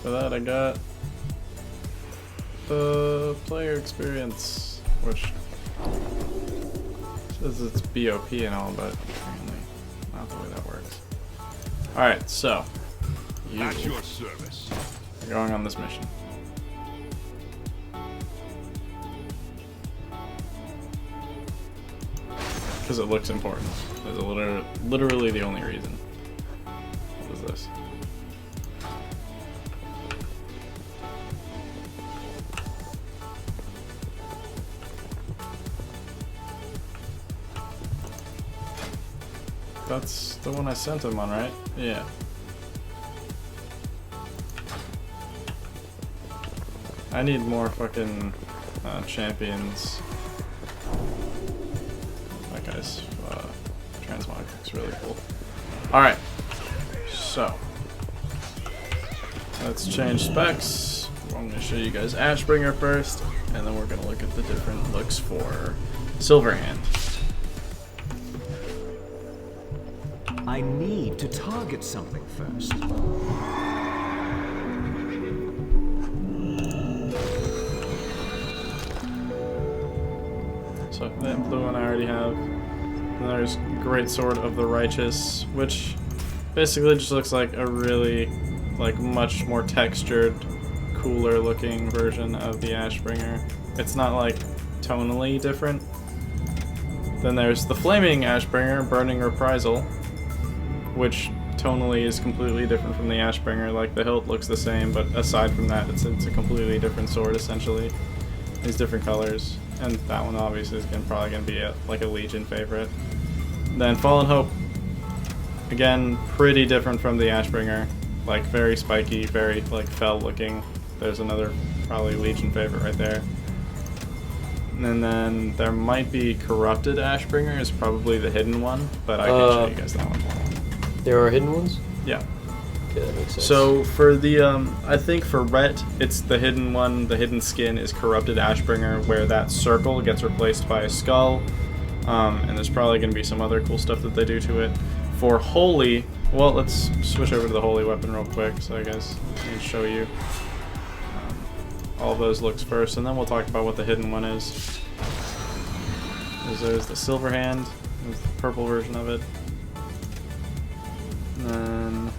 For that I got the player experience, which says it's BOP and all, but apparently not the way that works. Alright, so At your service. we're going on this mission. Because it looks important. That's literally the only reason. What is this? That's the one I sent him on, right? Yeah. I need more fucking champions. That guy's transmog is really cool. Alright, so let's change specs. I'm going to show you guys Ashbringer first, and then we're going to look at the different looks for Silverhand. I need to target something first. So that blue one I already have. And there's Greatsword of the Righteous, which basically just looks like a really, like, much more textured, cooler looking version of the Ashbringer. It's not like tonally different. Then there's the Flaming Ashbringer, Burning Reprisal, which tonally is completely different from the Ashbringer. Like, the hilt looks the same, but aside from that, it's a completely different sword essentially. These different colors. And that one obviously is probably going to be like a Legion favorite. Then Fallen Hope, again, pretty different from the Ashbringer. Like, very spiky, very like fell looking. There's another probably Legion favorite right there. And then there might be Corrupted Ashbringer is probably the hidden one, but I can show you guys that one. There are hidden ones? Yeah. Okay, that makes sense. So for the, I think for Rhett, it's the hidden one, the hidden skin is Corrupted Ashbringer, where that circle gets replaced by a skull. And there's probably going to be some other cool stuff that they do to it. For Holy, well, let's switch over to the Holy weapon real quick, so I guess I can show you all of those looks first, and then we'll talk about what the hidden one is. There's the Silverhand, there's the purple version of it. And then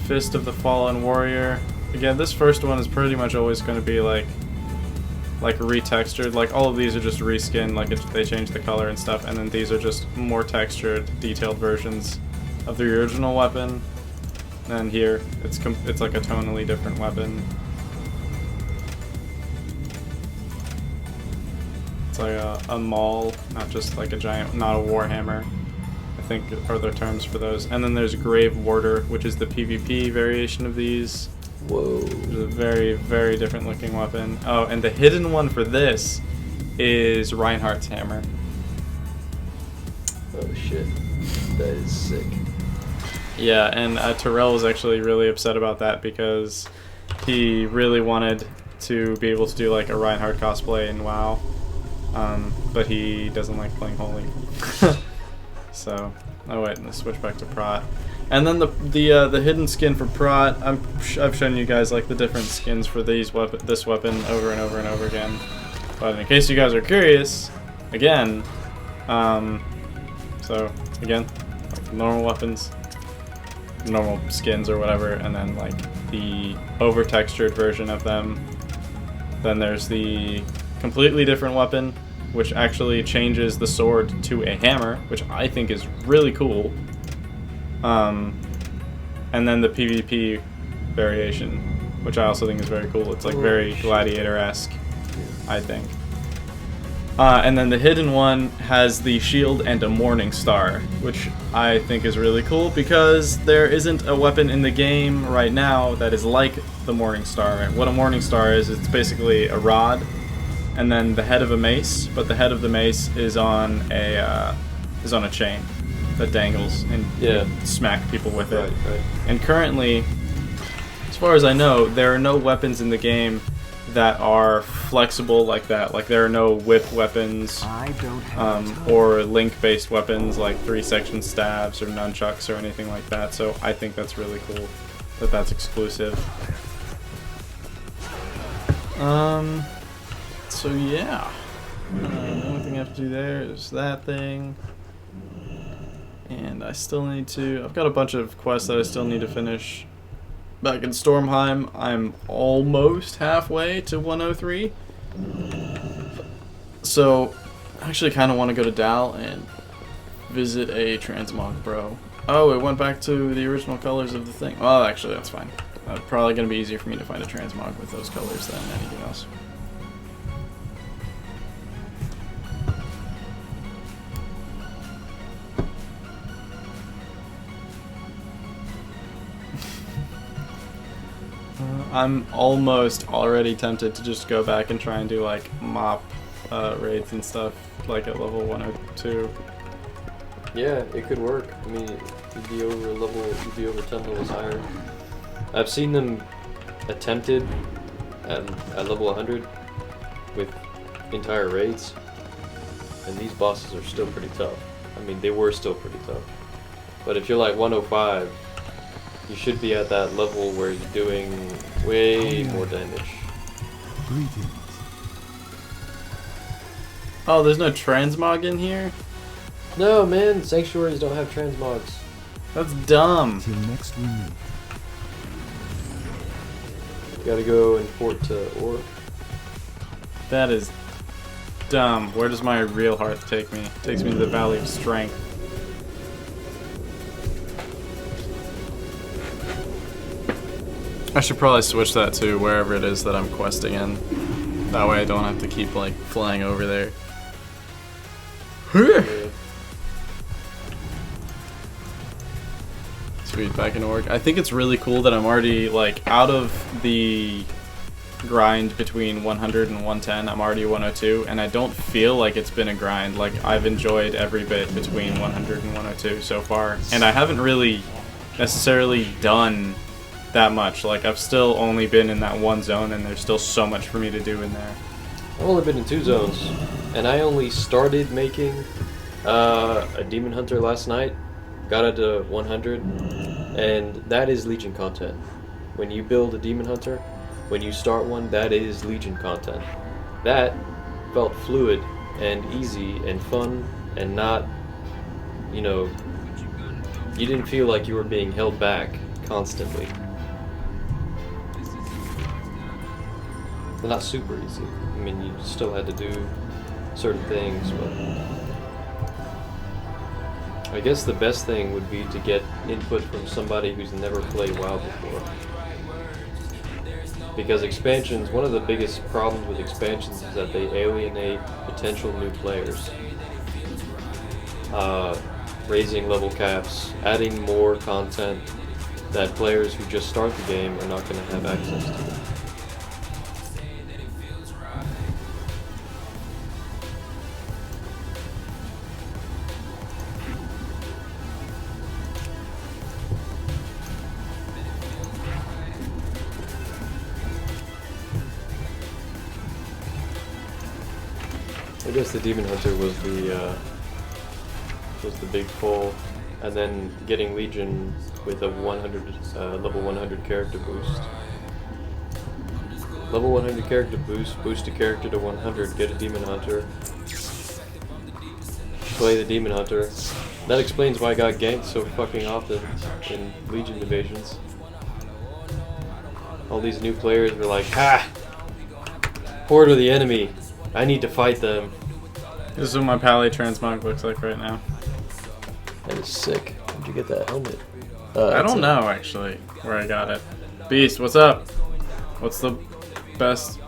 Fist of the Fallen Warrior. Again, this first one is pretty much always going to be like retextured. Like, all of these are just reskinned, like they changed the color and stuff, and then these are just more textured, detailed versions of the original weapon. And here, it's like a tonally different weapon. It's like a maul, not just like a giant, not a warhammer, I think are the terms for those. And then there's Grave Warder, which is the PvP variation of these. Whoa. It's a very, very different looking weapon. Oh, and the hidden one for this is Reinhardt's hammer. Oh shit. That is sick. Yeah, and Terrell was actually really upset about that because he really wanted to be able to do like a Reinhardt cosplay in WoW, but he doesn't like playing Holy. So, oh wait, let's switch back to Prot. And then the hidden skin for Prot, I've shown you guys like the different skins for this weapon over and over and over again. But in case you guys are curious, again, so again, like normal weapons, normal skins or whatever, and then like the over textured version of them. Then there's the completely different weapon, which actually changes the sword to a hammer, which I think is really cool. And then the PvP variation, which I also think is very cool. It's like very gladiator-esque, I think. And then the hidden one has the shield and a morning star, which I think is really cool because there isn't a weapon in the game right now that is like the morning star. And what a morning star is, it's basically a rod and then the head of a mace, but the head of the mace is on a chain that dangles, and you smack people with it. Right. And currently, as far as I know, there are no weapons in the game that are flexible like that. Like, there are no whip weapons or link-based weapons like 3-section stabs or nunchucks or anything like that. So I think that's really cool that that's exclusive. So yeah, the only thing I have to do there is that thing. And I still need to... I've got a bunch of quests that I still need to finish. Back in Stormheim, I'm almost halfway to 103. So, I actually kind of want to go to Dal and visit a transmog bro. Oh, it went back to the original colors of the thing. Well, actually, that's fine. Probably going to be easier for me to find a transmog with those colors than anything else. I'm almost already tempted to just go back and try and do like mop raids and stuff like at level 102. Yeah, it could work. I mean, you'd be over 10 levels higher. I've seen them attempted at level 100 with entire raids, and these bosses are still pretty tough. I mean, they were still pretty tough. But if you're like 105, you should be at that level where you're doing way more damage. Greetings. Oh, there's no transmog in here? No, man, sanctuaries don't have transmogs. That's dumb. Till next we meet. Gotta go and port to Orc. That is dumb. Where does my real hearth take me? It takes me to the Valley of Strength. I should probably switch that to wherever it is that I'm questing in. That way I don't have to keep like flying over there. Sweet, back in Orc. I think it's really cool that I'm already like out of the grind between 100 and 110. I'm already 102, and I don't feel like it's been a grind. Like, I've enjoyed every bit between 100 and 102 so far, and I haven't really necessarily done that much. Like, I've still only been in that one zone, and there's still so much for me to do in there. I've only been in 2 zones, and I only started making a Demon Hunter last night, got it to 100, and that is Legion content. When you build a Demon Hunter, when you start one, that is Legion content. That felt fluid and easy and fun and not, you know, you didn't feel like you were being held back constantly. They're not super easy. I mean, you still had to do certain things, but I guess the best thing would be to get input from somebody who's never played WoW before. Because expansions, one of the biggest problems with expansions is that they alienate potential new players. Raising level caps, adding more content that players who just start the game are not going to have access to. I guess the Demon Hunter was the big pull, and then getting Legion with a 100 level 100 character boost. Level 100 character boost a character to 100, get a Demon Hunter, play the Demon Hunter. That explains why I got ganked so fucking often in Legion invasions. All these new players were like, ha! Horde of the enemy. I need to fight them. This is what my Pally transmog looks like right now. That is sick. I'm Where'd you get that helmet? I don't know actually where I got it. Beast, what's up? What's the best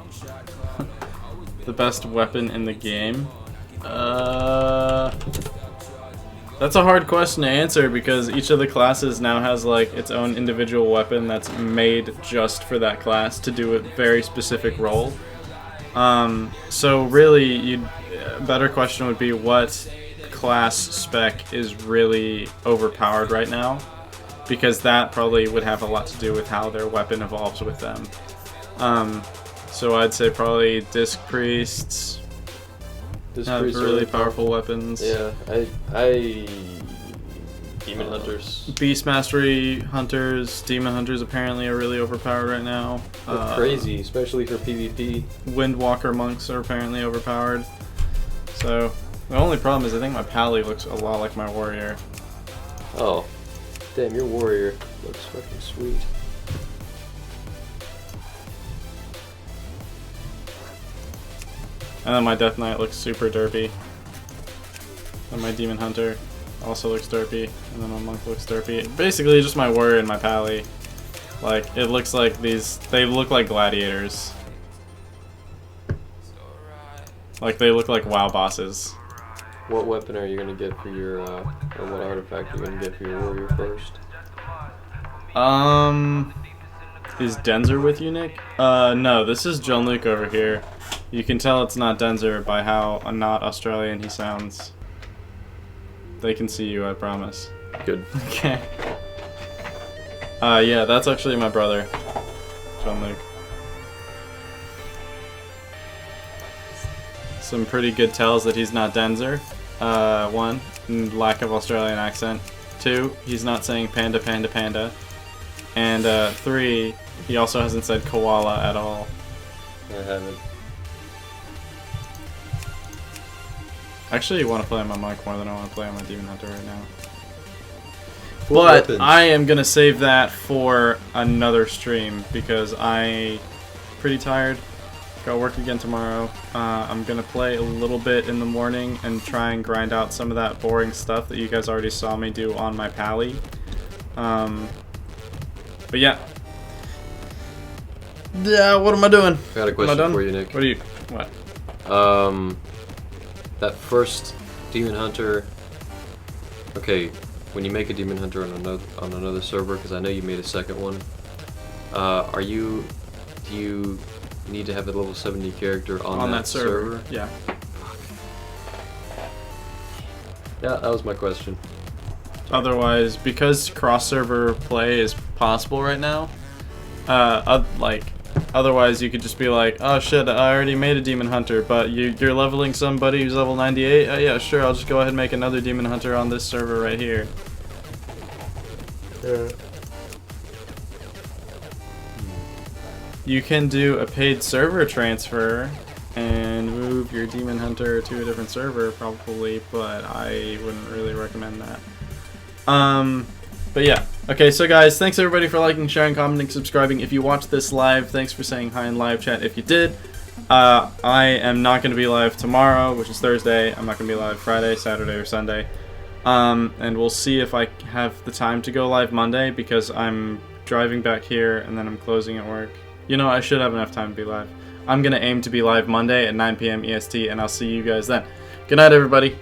the best weapon in the game? That's a hard question to answer because each of the classes now has like its own individual weapon that's made just for that class to do a very specific role. So really, a better question would be what class spec is really overpowered right now, because that probably would have a lot to do with how their weapon evolves with them. So I'd say probably Disc Priests have really powerful weapons. Yeah, Demon Hunters. Beast Mastery Hunters, Demon Hunters apparently are really overpowered right now. They're crazy, especially for PvP. Windwalker Monks are apparently overpowered. So, the only problem is I think my Pally looks a lot like my Warrior. Oh. Damn, your Warrior looks fucking sweet. And then my Death Knight looks super derpy. And my Demon Hunter also looks derpy. And then my Monk looks derpy. Basically just my Warrior and my Pally. Like, it looks like they look like gladiators. Like, they look like WoW bosses. What weapon are you gonna get for your, or what artifact are you gonna get for your Warrior first? Is Denzer with you, Nick? No, this is Jean-Luc over here. You can tell it's not Denzer by how not Australian he sounds. They can see you, I promise. Good. Okay. Yeah, that's actually my brother, Jean-Luc. Some pretty good tells that he's not Denzer. 1, lack of Australian accent. 2, he's not saying panda, panda, panda. And 3, he also hasn't said koala at all. I haven't. Actually, I want to play on my Monk more than I want to play on my Demon Hunter right now. But I am going to save that for another stream because I'm pretty tired. Got work again tomorrow. I'm going to play a little bit in the morning and try and grind out some of that boring stuff that you guys already saw me do on my Pally. But yeah. Yeah, what am I doing? I got a question for you, Nick. What are you... What? That first Demon Hunter... Okay, when you make a Demon Hunter on another server, because I know you made a second one, do you need to have a level 70 character on that server? Yeah. Yeah, that was my question. Otherwise, because cross-server play is possible right now, otherwise you could just be like, oh shit, I already made a Demon Hunter, but you're leveling somebody who's level 98? Oh yeah, sure, I'll just go ahead and make another Demon Hunter on this server right here. Yeah. You can do a paid server transfer and move your Demon Hunter to a different server probably, but I wouldn't really recommend that. But yeah. Okay, so guys, thanks everybody for liking, sharing, commenting, subscribing. If you watched this live, thanks for saying hi in live chat if you did. I am not going to be live tomorrow, which is Thursday. I'm not going to be live Friday, Saturday, or Sunday. And we'll see if I have the time to go live Monday because I'm driving back here and then I'm closing at work. You know, I should have enough time to be live. I'm going to aim to be live Monday at 9 p.m. EST, and I'll see you guys then. Good night, everybody.